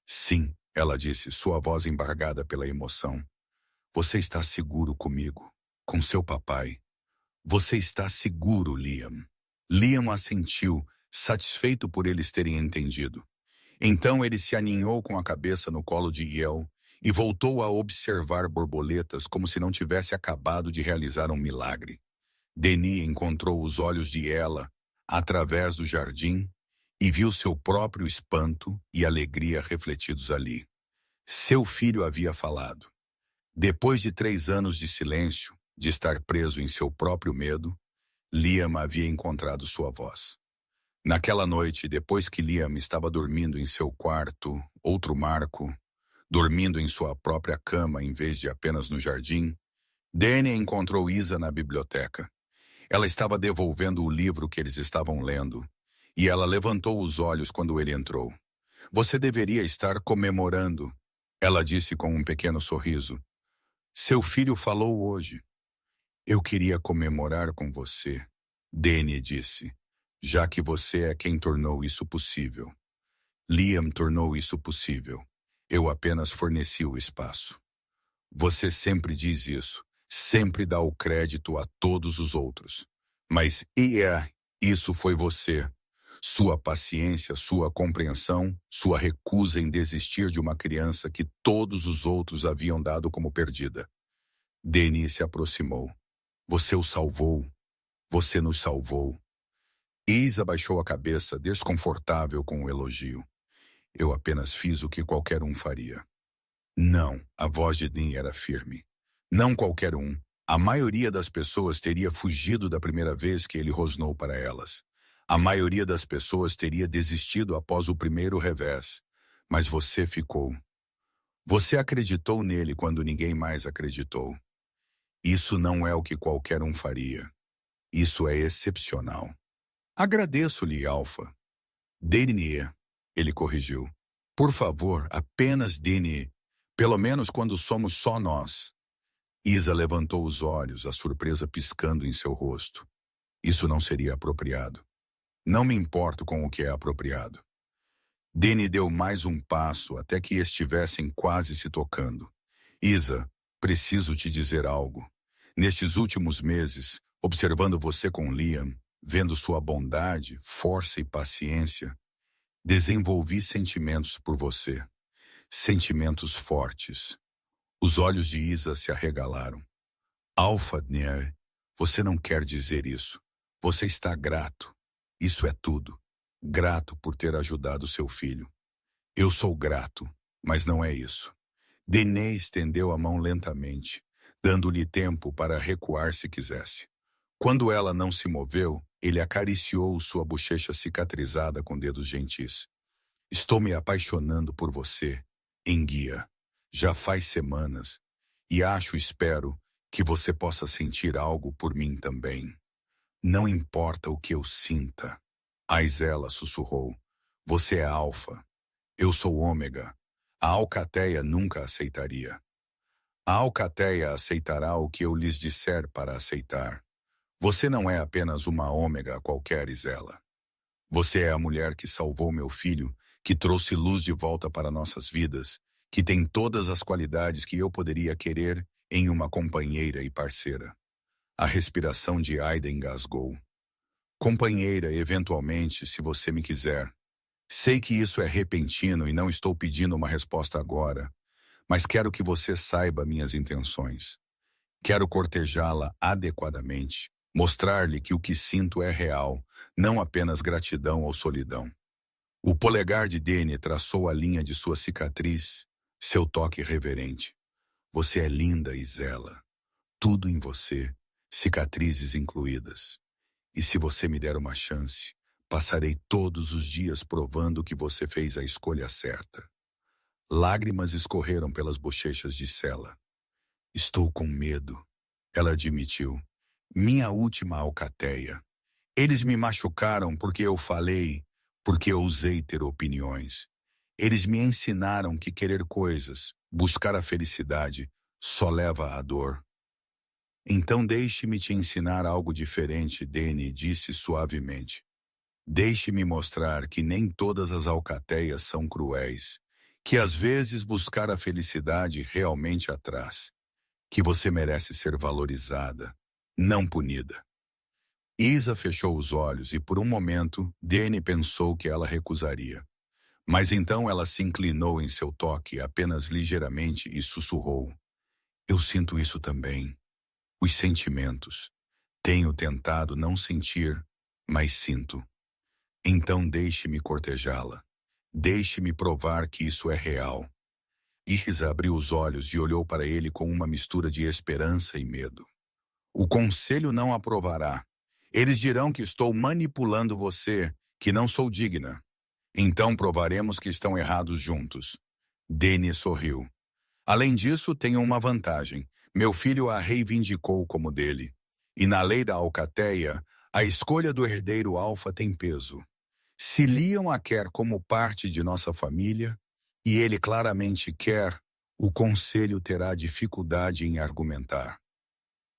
Sim, ela disse, sua voz embargada pela emoção. Você está seguro comigo, com seu papai. Você está seguro, Liam. Liam assentiu, satisfeito por eles terem entendido. Então ele se aninhou com a cabeça no colo de Yel e voltou a observar borboletas como se não tivesse acabado de realizar um milagre. Denis encontrou os olhos de ela através do jardim e viu seu próprio espanto e alegria refletidos ali. Seu filho havia falado. Depois de 3 anos de silêncio, de estar preso em seu próprio medo, Liam havia encontrado sua voz. Naquela noite, depois que Liam estava dormindo em seu quarto, outro Marco, dormindo em sua própria cama em vez de apenas no jardim, Danny encontrou Isa na biblioteca. Ela estava devolvendo o livro que eles estavam lendo, e ela levantou os olhos quando ele entrou. Você deveria estar comemorando, ela disse com um pequeno sorriso. Seu filho falou hoje. Eu queria comemorar com você, Danny disse, já que você é quem tornou isso possível. Liam tornou isso possível. Eu apenas forneci o espaço. Você sempre diz isso, sempre dá o crédito a todos os outros. Mas isso foi você. Sua paciência, sua compreensão, sua recusa em desistir de uma criança que todos os outros haviam dado como perdida. Danny se aproximou. Você o salvou. Você nos salvou. Isa baixou a cabeça, desconfortável com o elogio. Eu apenas fiz o que qualquer um faria. Não, a voz de Dean era firme. Não qualquer um. A maioria das pessoas teria fugido da primeira vez que ele rosnou para elas. A maioria das pessoas teria desistido após o primeiro revés. Mas você ficou. Você acreditou nele quando ninguém mais acreditou. Isso não é o que qualquer um faria. Isso é excepcional. Agradeço-lhe, Alpha. Denier, ele corrigiu. Por favor, apenas Denier. Pelo menos quando somos só nós. Isa levantou os olhos, a surpresa piscando em seu rosto. Isso não seria apropriado. Não me importo com o que é apropriado. Danny deu mais um passo até que estivessem quase se tocando. Isa, preciso te dizer algo. Nestes últimos meses, observando você com Liam, vendo sua bondade, força e paciência, desenvolvi sentimentos por você. Sentimentos fortes. Os olhos de Isa se arregalaram. Alfadner, você não quer dizer isso. Você está grato. Isso é tudo. Grato por ter ajudado seu filho. Eu sou grato, mas não é isso. Denis estendeu a mão lentamente, dando-lhe tempo para recuar se quisesse. Quando ela não se moveu, ele acariciou sua bochecha cicatrizada com dedos gentis. Estou me apaixonando por você, Enguia. Já faz semanas, e espero, que você possa sentir algo por mim também. Não importa o que eu sinta. Aisela sussurrou. Você é Alfa. Eu sou Ômega. A Alcateia nunca aceitaria. A Alcateia aceitará o que eu lhes disser para aceitar. Você não é apenas uma Ômega qualquer, Isela. Você é a mulher que salvou meu filho, que trouxe luz de volta para nossas vidas, que tem todas as qualidades que eu poderia querer em uma companheira e parceira. A respiração de Aida engasgou. Companheira, eventualmente, se você me quiser. Sei que isso é repentino e não estou pedindo uma resposta agora, mas quero que você saiba minhas intenções. Quero cortejá-la adequadamente, mostrar-lhe que o que sinto é real, não apenas gratidão ou solidão. O polegar de Danny traçou a linha de sua cicatriz, seu toque reverente. Você é linda, Isela. Tudo em você, cicatrizes incluídas. E se você me der uma chance, passarei todos os dias provando que você fez a escolha certa. Lágrimas escorreram pelas bochechas de Sela. Estou com medo, ela admitiu. Minha última alcateia. Eles me machucaram porque eu falei, porque ousei ter opiniões. Eles me ensinaram que querer coisas, buscar a felicidade, só leva à dor. Então deixe-me te ensinar algo diferente, Danny disse suavemente. Deixe-me mostrar que nem todas as alcateias são cruéis, que às vezes buscar a felicidade realmente atrás, que você merece ser valorizada, não punida. Isa fechou os olhos e, por um momento, Dani pensou que ela recusaria. Mas então ela se inclinou em seu toque apenas ligeiramente e sussurrou: Eu sinto isso também. Os sentimentos. Tenho tentado não sentir, mas sinto. Então deixe-me cortejá-la. Deixe-me provar que isso é real. Isa abriu os olhos e olhou para ele com uma mistura de esperança e medo. O conselho não aprovará. Eles dirão que estou manipulando você, que não sou digna. Então provaremos que estão errados juntos. Dani sorriu. Além disso, tenho uma vantagem. Meu filho a reivindicou como dele. E na lei da alcateia, a escolha do herdeiro alfa tem peso. Se Liam a quer como parte de nossa família, e ele claramente quer, o conselho terá dificuldade em argumentar.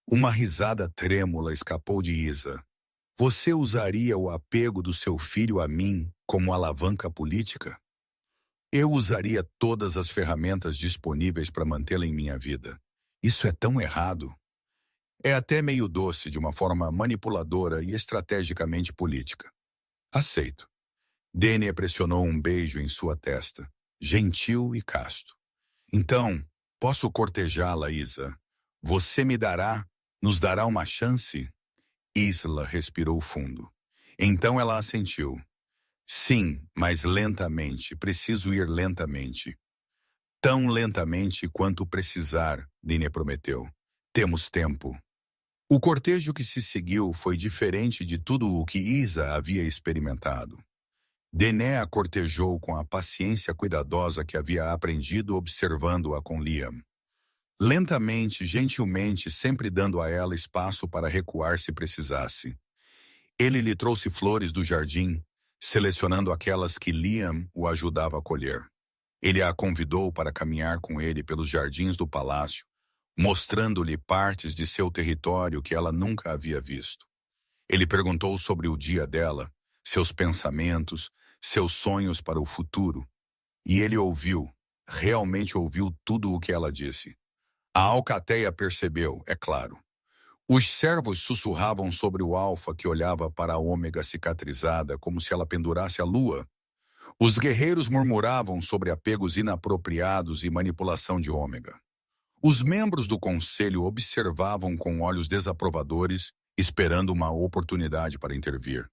Uma risada trêmula escapou de Isa. Você usaria o apego do seu filho a mim como alavanca política? Eu usaria todas as ferramentas disponíveis para mantê-la em minha vida. Isso é tão errado. É até meio doce de uma forma manipuladora e estrategicamente política. Aceito. Dani pressionou um beijo em sua testa, gentil e casto. Então, posso cortejá-la, Isa? Você nos dará uma chance? Isla respirou fundo. Então ela assentiu. Sim, mas lentamente, preciso ir lentamente. Tão lentamente quanto precisar, Dani prometeu. Temos tempo. O cortejo que se seguiu foi diferente de tudo o que Isa havia experimentado. Dani a cortejou com a paciência cuidadosa que havia aprendido observando-a com Liam. Lentamente, gentilmente, sempre dando a ela espaço para recuar se precisasse. Ele lhe trouxe flores do jardim, selecionando aquelas que Liam o ajudava a colher. Ele a convidou para caminhar com ele pelos jardins do palácio, mostrando-lhe partes de seu território que ela nunca havia visto. Ele perguntou sobre o dia dela, seus pensamentos, seus sonhos para o futuro. E ele ouviu, realmente ouviu tudo o que ela disse. A alcateia percebeu, é claro. Os servos sussurravam sobre o alfa que olhava para a ômega cicatrizada como se ela pendurasse a lua. Os guerreiros murmuravam sobre apegos inapropriados e manipulação de ômega. Os membros do conselho observavam com olhos desaprovadores, esperando uma oportunidade para intervir.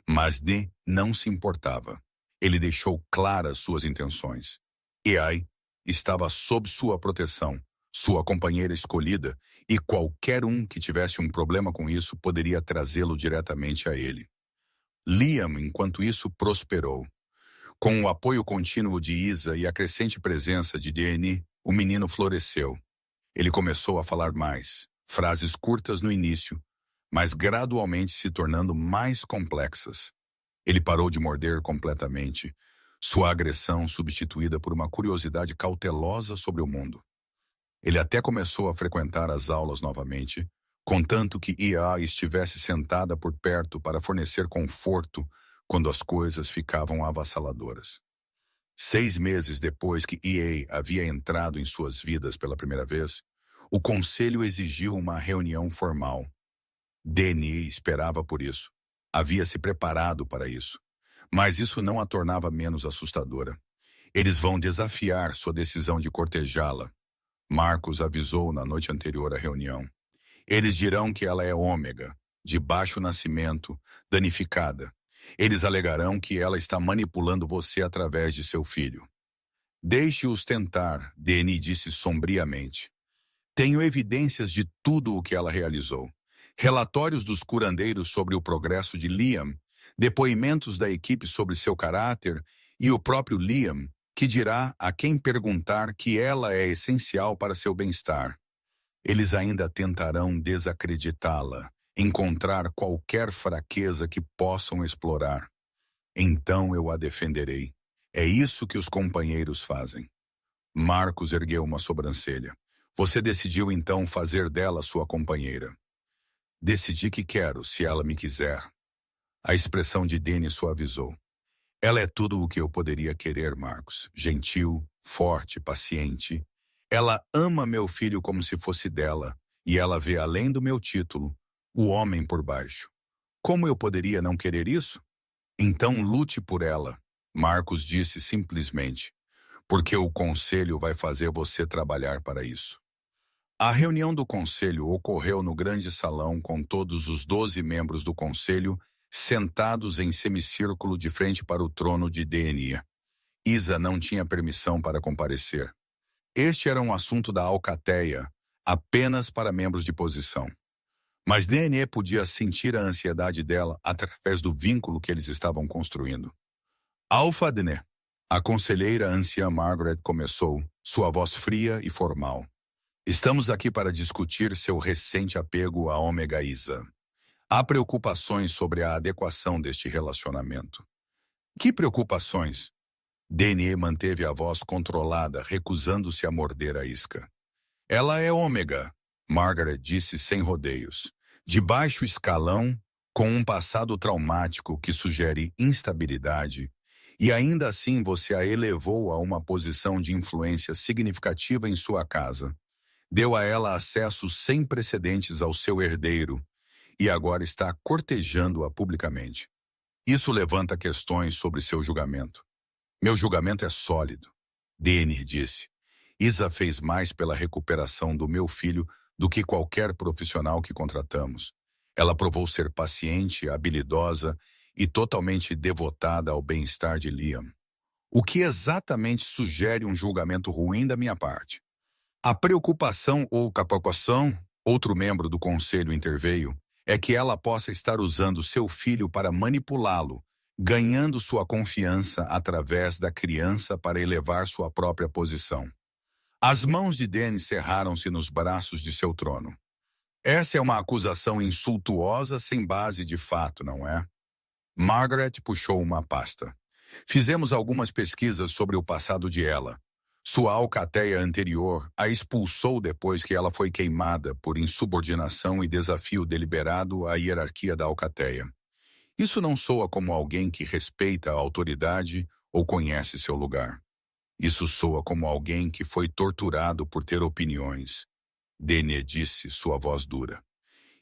Mas Dani não se importava. Ele deixou claras suas intenções. Ai estava sob sua proteção, sua companheira escolhida, e qualquer um que tivesse um problema com isso poderia trazê-lo diretamente a ele. Liam, enquanto isso, prosperou. Com o apoio contínuo de Isa e a crescente presença de Dani, o menino floresceu. Ele começou a falar mais, frases curtas no início, mas gradualmente se tornando mais complexas. Ele parou de morder completamente, sua agressão substituída por uma curiosidade cautelosa sobre o mundo. Ele até começou a frequentar as aulas novamente, contanto que Ia estivesse sentada por perto para fornecer conforto quando as coisas ficavam avassaladoras. 6 meses depois que Ia havia entrado em suas vidas pela primeira vez, o conselho exigiu uma reunião formal. Dani esperava por isso. Havia se preparado para isso. Mas isso não a tornava menos assustadora. Eles vão desafiar sua decisão de cortejá-la. Marcos avisou na noite anterior à reunião. Eles dirão que ela é ômega, de baixo nascimento, danificada. Eles alegarão que ela está manipulando você através de seu filho. Deixe-os tentar, Dani disse sombriamente. Tenho evidências de tudo o que ela realizou. Relatórios dos curandeiros sobre o progresso de Liam, depoimentos da equipe sobre seu caráter e o próprio Liam, que dirá a quem perguntar que ela é essencial para seu bem-estar. Eles ainda tentarão desacreditá-la, encontrar qualquer fraqueza que possam explorar. Então eu a defenderei. É isso que os companheiros fazem. Marcos ergueu uma sobrancelha. Você decidiu então fazer dela sua companheira. Decidi que quero, se ela me quiser. A expressão de Dani suavizou. Ela é tudo o que eu poderia querer, Marcos. Gentil, forte, paciente. Ela ama meu filho como se fosse dela, e ela vê além do meu título, o homem por baixo. Como eu poderia não querer isso? Então lute por ela, Marcos disse simplesmente, porque o conselho vai fazer você trabalhar para isso. A reunião do conselho ocorreu no grande salão com todos os 12 membros do conselho sentados em semicírculo de frente para o trono de Deni. Isa não tinha permissão para comparecer. Este era um assunto da alcateia, apenas para membros de posição. Mas Deni podia sentir a ansiedade dela através do vínculo que eles estavam construindo. Alfa Dene, a conselheira anciã Margaret começou, sua voz fria e formal. Estamos aqui para discutir seu recente apego a Ômega Isa. Há preocupações sobre a adequação deste relacionamento. Que preocupações? Deni manteve a voz controlada, recusando-se a morder a isca. Ela é Ômega, Margaret disse sem rodeios. De baixo escalão, com um passado traumático que sugere instabilidade, e ainda assim você a elevou a uma posição de influência significativa em sua casa. Deu a ela acesso sem precedentes ao seu herdeiro e agora está cortejando-a publicamente. Isso levanta questões sobre seu julgamento. Meu julgamento é sólido, Deni disse. Isa fez mais pela recuperação do meu filho do que qualquer profissional que contratamos. Ela provou ser paciente, habilidosa e totalmente devotada ao bem-estar de Liam. O que exatamente sugere um julgamento ruim da minha parte? A preocupação ou capacação, outro membro do conselho interveio, é que ela possa estar usando seu filho para manipulá-lo, ganhando sua confiança através da criança para elevar sua própria posição. As mãos de Deni cerraram-se nos braços de seu trono. Essa é uma acusação insultuosa sem base de fato, não é? Margaret puxou uma pasta. Fizemos algumas pesquisas sobre o passado de ela. Sua alcateia anterior a expulsou depois que ela foi queimada por insubordinação e desafio deliberado à hierarquia da alcateia. Isso não soa como alguém que respeita a autoridade ou conhece seu lugar. Isso soa como alguém que foi torturado por ter opiniões. Deni disse, sua voz dura.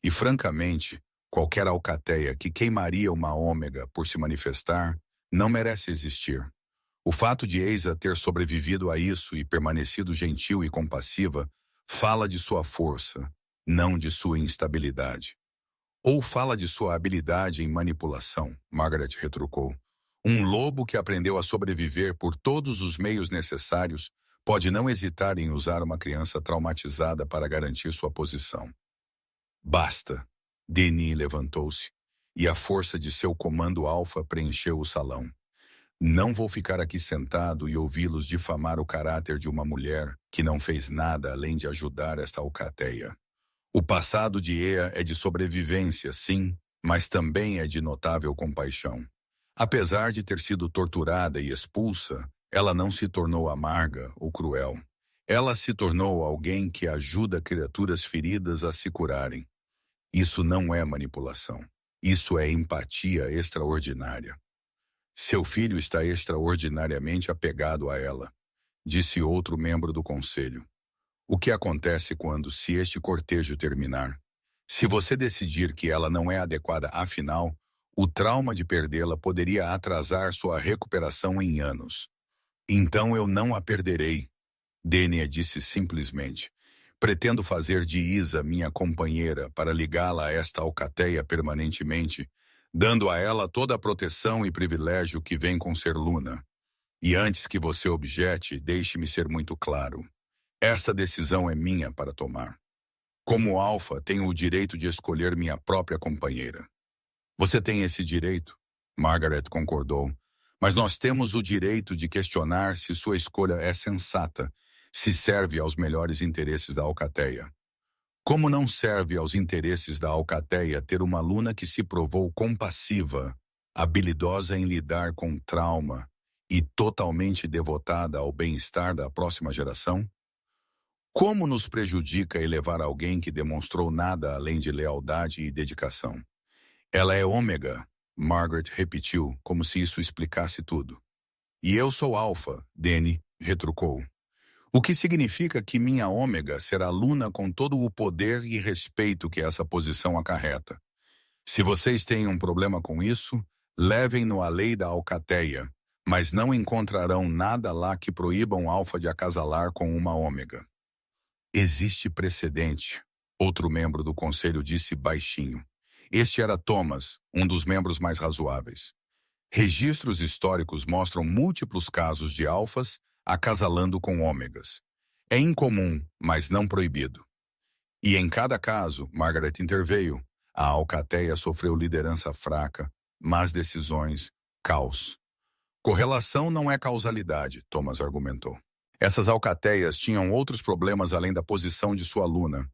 E francamente, qualquer alcateia que queimaria uma Ômega por se manifestar não merece existir. O fato de Isa ter sobrevivido a isso e permanecido gentil e compassiva fala de sua força, não de sua instabilidade. Ou fala de sua habilidade em manipulação, Margaret retrucou. Um lobo que aprendeu a sobreviver por todos os meios necessários pode não hesitar em usar uma criança traumatizada para garantir sua posição. Basta. Deni levantou-se, e a força de seu comando alfa preencheu o salão. Não vou ficar aqui sentado e ouvi-los difamar o caráter de uma mulher que não fez nada além de ajudar esta alcateia. O passado de Ea é de sobrevivência, sim, mas também é de notável compaixão. Apesar de ter sido torturada e expulsa, ela não se tornou amarga ou cruel. Ela se tornou alguém que ajuda criaturas feridas a se curarem. Isso não é manipulação. Isso é empatia extraordinária. Seu filho está extraordinariamente apegado a ela, disse outro membro do conselho. O que acontece quando, se este cortejo terminar? Se você decidir que ela não é adequada afinal, o trauma de perdê-la poderia atrasar sua recuperação em anos. Então eu não a perderei, Deni disse simplesmente. Pretendo fazer de Isa minha companheira para ligá-la a esta alcateia permanentemente, dando a ela toda a proteção e privilégio que vem com ser Luna. E antes que você objete, deixe-me ser muito claro. Esta decisão é minha para tomar. Como alfa, tenho o direito de escolher minha própria companheira. Você tem esse direito? Margaret concordou. Mas nós temos o direito de questionar se sua escolha é sensata, se serve aos melhores interesses da alcateia. Como não serve aos interesses da alcateia ter uma aluna que se provou compassiva, habilidosa em lidar com trauma e totalmente devotada ao bem-estar da próxima geração? Como nos prejudica elevar alguém que demonstrou nada além de lealdade e dedicação? Ela é Ômega, Margaret repetiu, como se isso explicasse tudo. E eu sou Alfa, Deni retrucou. O que significa que minha Ômega será Luna com todo o poder e respeito que essa posição acarreta. Se vocês têm um problema com isso, levem-no à lei da alcateia, mas não encontrarão nada lá que proíba um alfa de acasalar com uma ômega. Existe precedente, outro membro do conselho disse baixinho. Este era Thomas, um dos membros mais razoáveis. Registros históricos mostram múltiplos casos de alfas acasalando com ômegas. É incomum, mas não proibido. E em cada caso, Margaret interveio, a alcateia sofreu liderança fraca, más decisões, caos. Correlação não é causalidade, Thomas argumentou. Essas alcateias tinham outros problemas além da posição de sua aluna.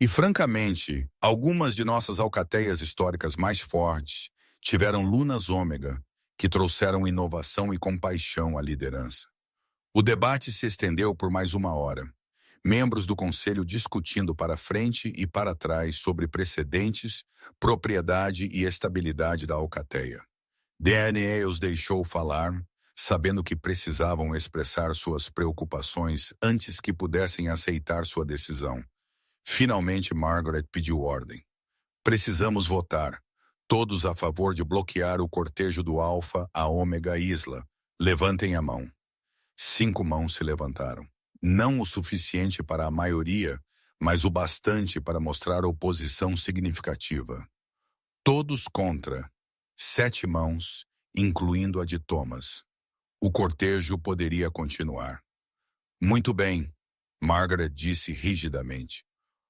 E, francamente, algumas de nossas alcateias históricas mais fortes tiveram lunas ômega, que trouxeram inovação e compaixão à liderança. O debate se estendeu por mais 1 hora. Membros do conselho discutindo para frente e para trás sobre precedentes, propriedade e estabilidade da alcateia. Danny os deixou falar, sabendo que precisavam expressar suas preocupações antes que pudessem aceitar sua decisão. Finalmente, Margaret pediu ordem. Precisamos votar. Todos a favor de bloquear o cortejo do Alfa a Ômega Isla. Levantem a mão. 5 mãos se levantaram. Não o suficiente para a maioria, mas o bastante para mostrar oposição significativa. Todos contra. 7 mãos, incluindo a de Thomas. O cortejo poderia continuar. Muito bem, Margaret disse rigidamente.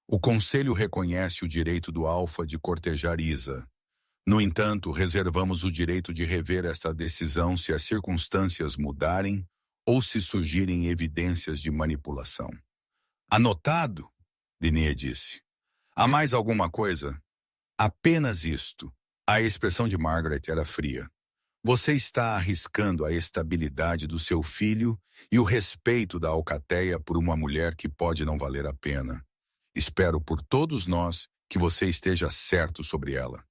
O conselho reconhece o direito do Alfa de cortejar Isa. No entanto, reservamos o direito de rever esta decisão se as circunstâncias mudarem ou se surgirem evidências de manipulação. Anotado, Dinier disse. Há mais alguma coisa? Apenas isto. A expressão de Margaret era fria. Você está arriscando a estabilidade do seu filho e o respeito da alcateia por uma mulher que pode não valer a pena. Espero por todos nós que você esteja certo sobre ela.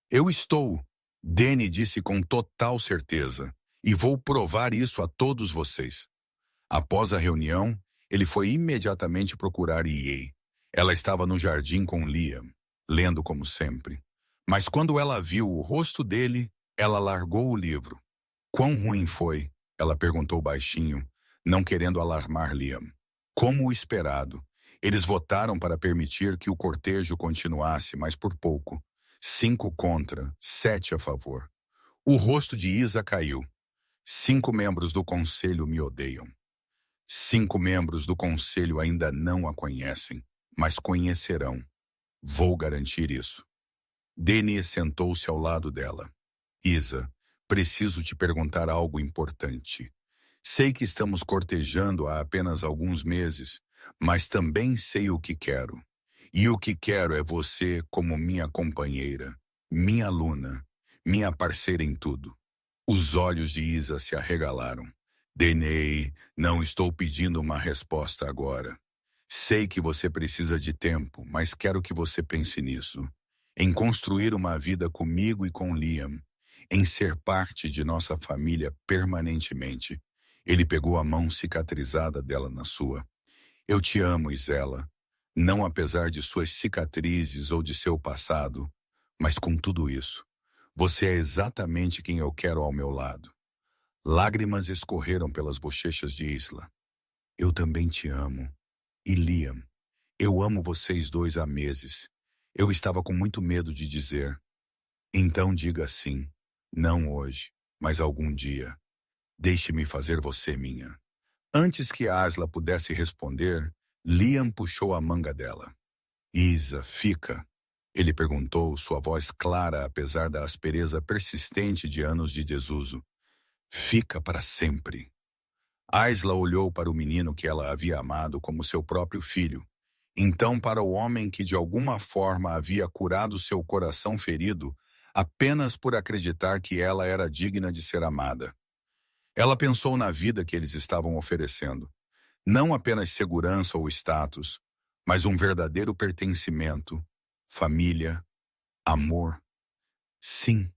Eu estou, Danny disse com total certeza, e vou provar isso a todos vocês. Após a reunião, ele foi imediatamente procurar Ye. Ela estava no jardim com Liam, lendo como sempre. Mas quando ela viu o rosto dele, ela largou o livro. Quão ruim foi? Ela perguntou baixinho, não querendo alarmar Liam. Como o esperado, eles votaram para permitir que o cortejo continuasse, mas por pouco. 5 contra, 7 a favor. O rosto de Isa caiu. 5 membros do conselho me odeiam. 5 membros do conselho ainda não a conhecem, mas conhecerão. Vou garantir isso. Danny sentou-se ao lado dela. Isa, preciso te perguntar algo importante. Sei que estamos cortejando há apenas alguns meses, mas também sei o que quero. E o que quero é você como minha companheira, minha aluna, minha parceira em tudo. Os olhos de Isa se arregalaram. Danny, não estou pedindo uma resposta agora. Sei que você precisa de tempo, mas quero que você pense nisso. Em construir uma vida comigo e com Liam, em ser parte de nossa família permanentemente. Ele pegou a mão cicatrizada dela na sua. Eu te amo, Isela, não apesar de suas cicatrizes ou de seu passado, mas com tudo isso. Você é exatamente quem eu quero ao meu lado. Lágrimas escorreram pelas bochechas de Isla. Eu também te amo. E Liam, eu amo vocês dois há meses. Eu estava com muito medo de dizer. Então diga sim, não hoje, mas algum dia. Deixe-me fazer você minha. Antes que Asla pudesse responder, Liam puxou a manga dela. Isa, fica. Ele perguntou, sua voz clara apesar da aspereza persistente de anos de desuso. Fica para sempre. Aisla olhou para o menino que ela havia amado como seu próprio filho. Então para o homem que de alguma forma havia curado seu coração ferido apenas por acreditar que ela era digna de ser amada. Ela pensou na vida que eles estavam oferecendo. Não apenas segurança ou status, mas um verdadeiro pertencimento, família, amor. Sim,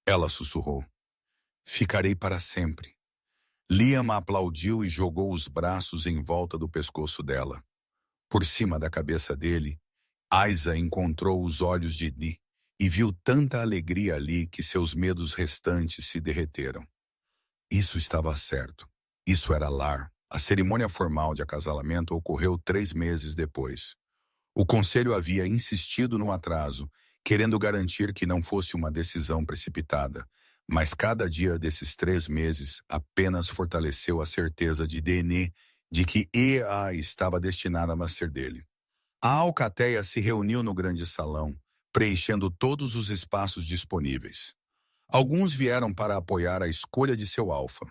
ela sussurrou. Ficarei para sempre. Liam aplaudiu e jogou os braços em volta do pescoço dela. Por cima da cabeça dele, Isa encontrou os olhos de Dee e viu tanta alegria ali que seus medos restantes se derreteram. Isso estava certo. Isso era lar. A cerimônia formal de acasalamento ocorreu 3 meses depois. O conselho havia insistido no atraso, querendo garantir que não fosse uma decisão precipitada, mas cada dia desses 3 meses apenas fortaleceu a certeza de Denis de que Ea estava destinada a ser dele. A alcateia se reuniu no grande salão, preenchendo todos os espaços disponíveis. Alguns vieram para apoiar a escolha de seu alfa.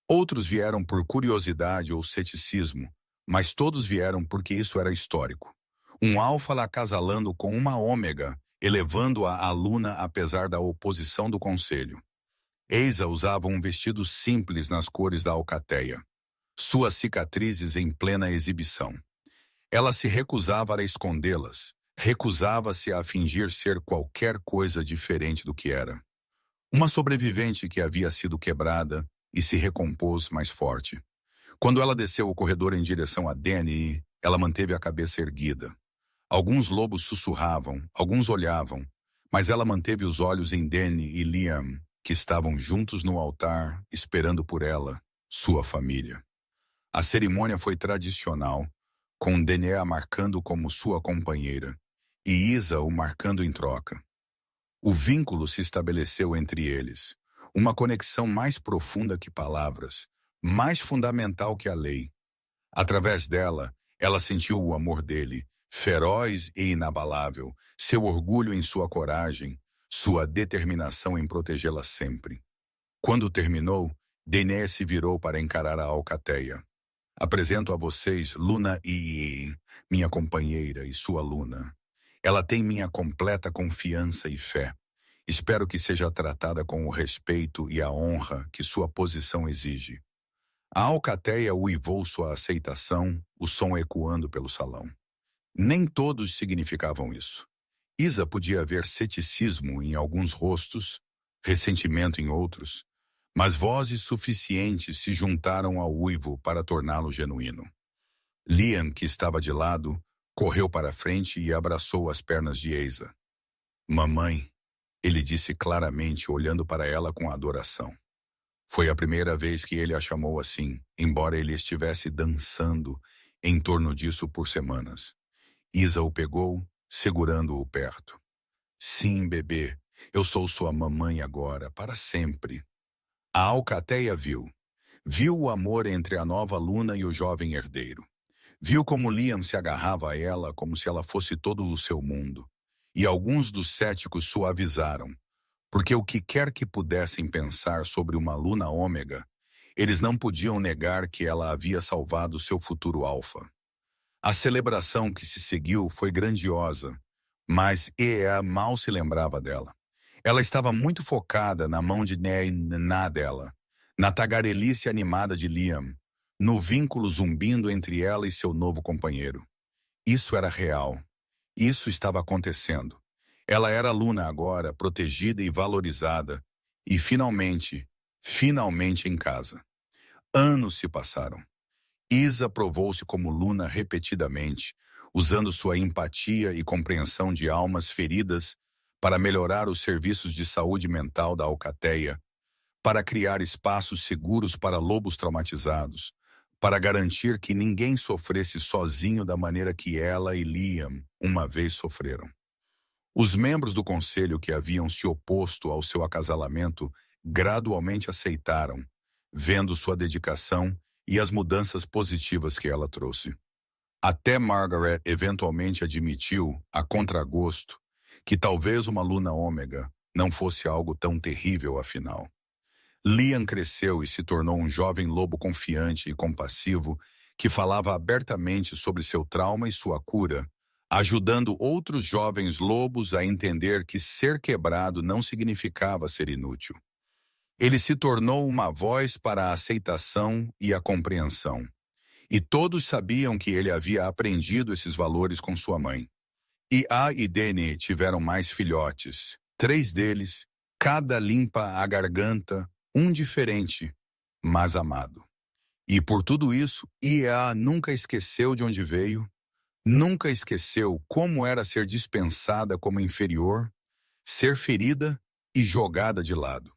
Outros vieram por curiosidade ou ceticismo, mas todos vieram porque isso era histórico. Um alfa lá acasalando com uma ômega, elevando-a à luna apesar da oposição do conselho. Eisa usava um vestido simples nas cores da alcateia, suas cicatrizes em plena exibição. Ela se recusava a escondê-las, recusava-se a fingir ser qualquer coisa diferente do que era. Uma sobrevivente que havia sido quebrada e se recompôs mais forte. Quando ela desceu o corredor em direção a Danny, ela manteve a cabeça erguida. Alguns lobos sussurravam, alguns olhavam, mas ela manteve os olhos em Danny e Liam, que estavam juntos no altar, esperando por ela, sua família. A cerimônia foi tradicional, com Danny a marcando como sua companheira, e Isa o marcando em troca. O vínculo se estabeleceu entre eles, uma conexão mais profunda que palavras, mais fundamental que a lei. Através dela, ela sentiu o amor dele, feroz e inabalável, seu orgulho em sua coragem, sua determinação em protegê-la sempre. Quando terminou, Dené se virou para encarar a alcateia. Apresento a vocês Luna e minha companheira e sua Luna. Ela tem minha completa confiança e fé. Espero que seja tratada com o respeito e a honra que sua posição exige. A alcateia uivou sua aceitação, o som ecoando pelo salão. Nem todos significavam isso. Isa podia ver ceticismo em alguns rostos, ressentimento em outros, mas vozes suficientes se juntaram ao uivo para torná-lo genuíno. Liam, que estava de lado, correu para a frente e abraçou as pernas de Eisa. Mamãe, ele disse claramente, olhando para ela com adoração. Foi a primeira vez que ele a chamou assim, embora ele estivesse dançando em torno disso por semanas. Isa o pegou, segurando-o perto. Sim, bebê, eu sou sua mamãe agora, para sempre. A alcateia viu. Viu o amor entre a nova Luna e o jovem herdeiro. Viu como Liam se agarrava a ela como se ela fosse todo o seu mundo. E alguns dos céticos suavizaram, porque o que quer que pudessem pensar sobre uma Luna ômega, eles não podiam negar que ela havia salvado seu futuro alfa. A celebração que se seguiu foi grandiosa, mas Ea mal se lembrava dela. Ela estava muito focada na mão de Nena dela, na tagarelice animada de Liam, no vínculo zumbindo entre ela e seu novo companheiro. Isso era real. Isso estava acontecendo. Ela era Luna agora, protegida e valorizada, e finalmente em casa. Anos se passaram. Isa provou-se como Luna repetidamente, usando sua empatia e compreensão de almas feridas para melhorar os serviços de saúde mental da alcateia, para criar espaços seguros para lobos traumatizados, para garantir que ninguém sofresse sozinho da maneira que ela e Liam uma vez sofreram. Os membros do conselho que haviam se oposto ao seu acasalamento gradualmente aceitaram, vendo sua dedicação e as mudanças positivas que ela trouxe. Até Margaret eventualmente admitiu, a contragosto, que talvez uma Luna ômega não fosse algo tão terrível afinal. Liam cresceu e se tornou um jovem lobo confiante e compassivo que falava abertamente sobre seu trauma e sua cura, ajudando outros jovens lobos a entender que ser quebrado não significava ser inútil. Ele se tornou uma voz para a aceitação e a compreensão. E todos sabiam que ele havia aprendido esses valores com sua mãe. Ia e Danny tiveram mais filhotes, 3 deles, cada limpa a garganta, um diferente, mas amado. E por tudo isso, Ia nunca esqueceu de onde veio, nunca esqueceu como era ser dispensada como inferior, ser ferida e jogada de lado.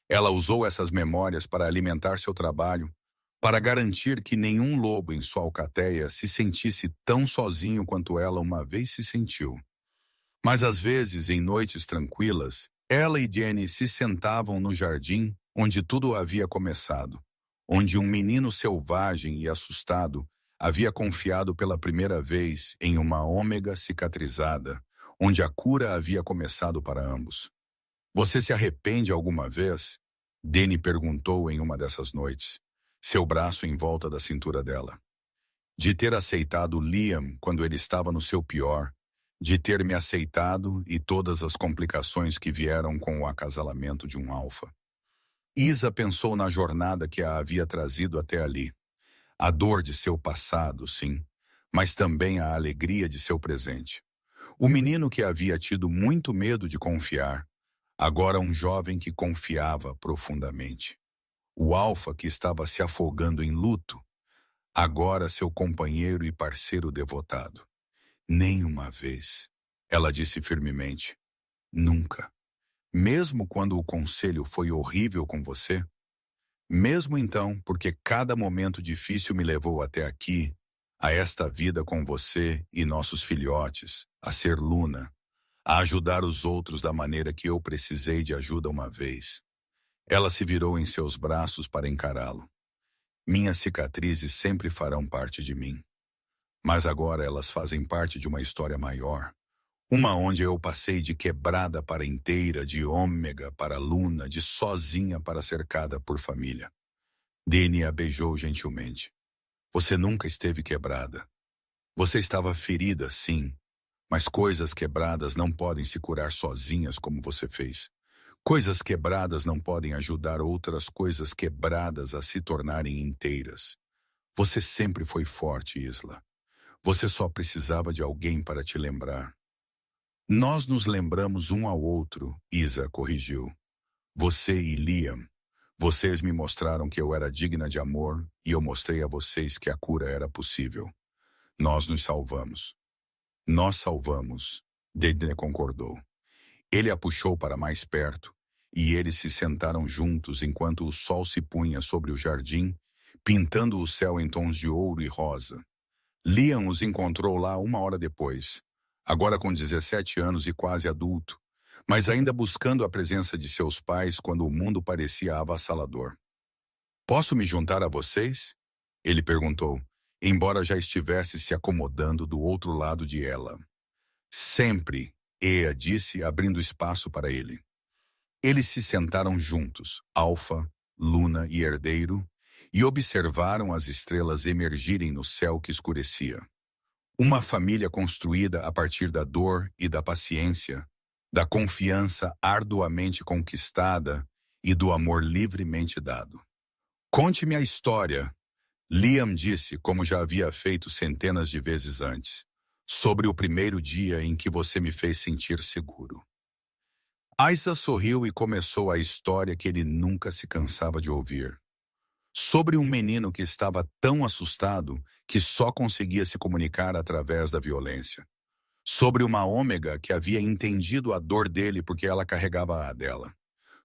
Ela usou essas memórias para alimentar seu trabalho, para garantir que nenhum lobo em sua alcateia se sentisse tão sozinho quanto ela uma vez se sentiu. Mas às vezes, em noites tranquilas, ela e Jenny se sentavam no jardim onde tudo havia começado, onde um menino selvagem e assustado havia confiado pela primeira vez em uma ômega cicatrizada, onde a cura havia começado para ambos. Você se arrepende alguma vez? Danny perguntou em uma dessas noites, seu braço em volta da cintura dela. De ter aceitado Liam quando ele estava no seu pior, de ter me aceitado e todas as complicações que vieram com o acasalamento de um alfa. Isa pensou na jornada que a havia trazido até ali. A dor de seu passado, sim, mas também a alegria de seu presente. O menino que havia tido muito medo de confiar, agora um jovem que confiava profundamente. O alfa que estava se afogando em luto, agora seu companheiro e parceiro devotado. Nem uma vez, ela disse firmemente. Nunca. Mesmo quando o conselho foi horrível com você? Mesmo então, porque cada momento difícil me levou até aqui, a esta vida com você e nossos filhotes, a ser Luna, a ajudar os outros da maneira que eu precisei de ajuda uma vez. Ela se virou em seus braços para encará-lo. Minhas cicatrizes sempre farão parte de mim. Mas agora elas fazem parte de uma história maior. Uma onde eu passei de quebrada para inteira, de ômega para Luna, de sozinha para cercada por família. Danny a beijou gentilmente. Você nunca esteve quebrada. Você estava ferida, sim, mas coisas quebradas não podem se curar sozinhas como você fez. Coisas quebradas não podem ajudar outras coisas quebradas a se tornarem inteiras. Você sempre foi forte, Isla. Você só precisava de alguém para te lembrar. Nós nos lembramos um ao outro, Isa corrigiu. Você e Liam. Vocês me mostraram que eu era digna de amor e eu mostrei a vocês que a cura era possível. Nós nos salvamos. Nós salvamos, Danny concordou. Ele a puxou para mais perto e eles se sentaram juntos enquanto o sol se punha sobre o jardim, pintando o céu em tons de ouro e rosa. Liam os encontrou lá uma hora depois, agora com 17 anos e quase adulto, mas ainda buscando a presença de seus pais quando o mundo parecia avassalador. Posso me juntar a vocês? Ele perguntou, embora já estivesse se acomodando do outro lado de ela. Sempre, Ea disse, abrindo espaço para ele. Eles se sentaram juntos, Alfa, Luna e Herdeiro, e observaram as estrelas emergirem no céu que escurecia. Uma família construída a partir da dor e da paciência, da confiança arduamente conquistada e do amor livremente dado. Conte-me a história, Liam disse, como já havia feito centenas de vezes antes, sobre o primeiro dia em que você me fez sentir seguro. Isa sorriu e começou a história que ele nunca se cansava de ouvir. Sobre um menino que estava tão assustado que só conseguia se comunicar através da violência. Sobre uma ômega que havia entendido a dor dele porque ela carregava a dela.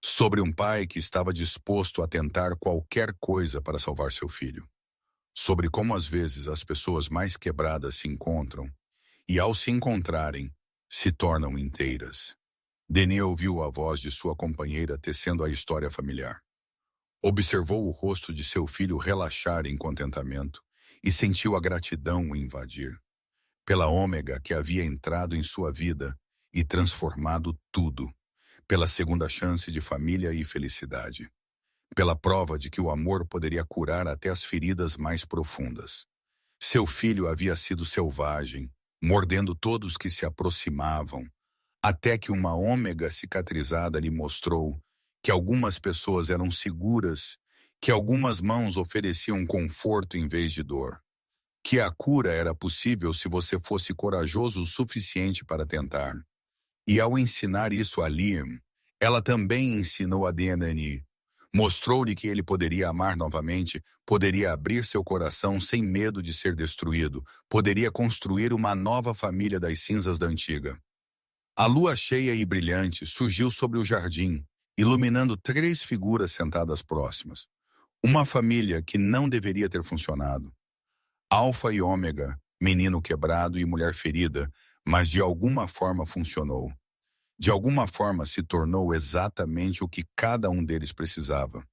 Sobre um pai que estava disposto a tentar qualquer coisa para salvar seu filho. Sobre como às vezes as pessoas mais quebradas se encontram e, ao se encontrarem, se tornam inteiras. Danny ouviu a voz de sua companheira tecendo a história familiar. Observou o rosto de seu filho relaxar em contentamento e sentiu a gratidão o invadir. Pela ômega que havia entrado em sua vida e transformado tudo. Pela segunda chance de família e felicidade. Pela prova de que o amor poderia curar até as feridas mais profundas. Seu filho havia sido selvagem, mordendo todos que se aproximavam, até que uma ômega cicatrizada lhe mostrou que algumas pessoas eram seguras, que algumas mãos ofereciam conforto em vez de dor, que a cura era possível se você fosse corajoso o suficiente para tentar. E ao ensinar isso a Liam, ela também ensinou a Danny. Mostrou-lhe que ele poderia amar novamente, poderia abrir seu coração sem medo de ser destruído, poderia construir uma nova família das cinzas da antiga. A lua cheia e brilhante surgiu sobre o jardim, iluminando 3 figuras sentadas próximas. Uma família que não deveria ter funcionado. Alfa e Ômega, menino quebrado e mulher ferida, mas de alguma forma funcionou. De alguma forma se tornou exatamente o que cada um deles precisava.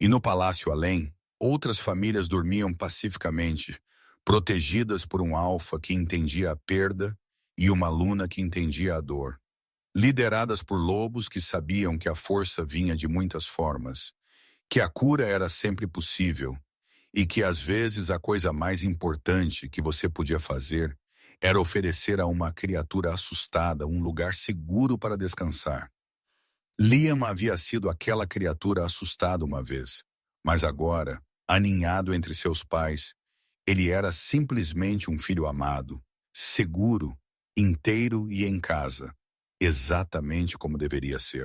E no palácio além, outras famílias dormiam pacificamente, protegidas por um alfa que entendia a perda e uma luna que entendia a dor. Lideradas por lobos que sabiam que a força vinha de muitas formas, que a cura era sempre possível e que às vezes a coisa mais importante que você podia fazer era oferecer a uma criatura assustada um lugar seguro para descansar. Liam havia sido aquela criatura assustada uma vez, mas agora, aninhado entre seus pais, ele era simplesmente um filho amado, seguro, inteiro e em casa, exatamente como deveria ser.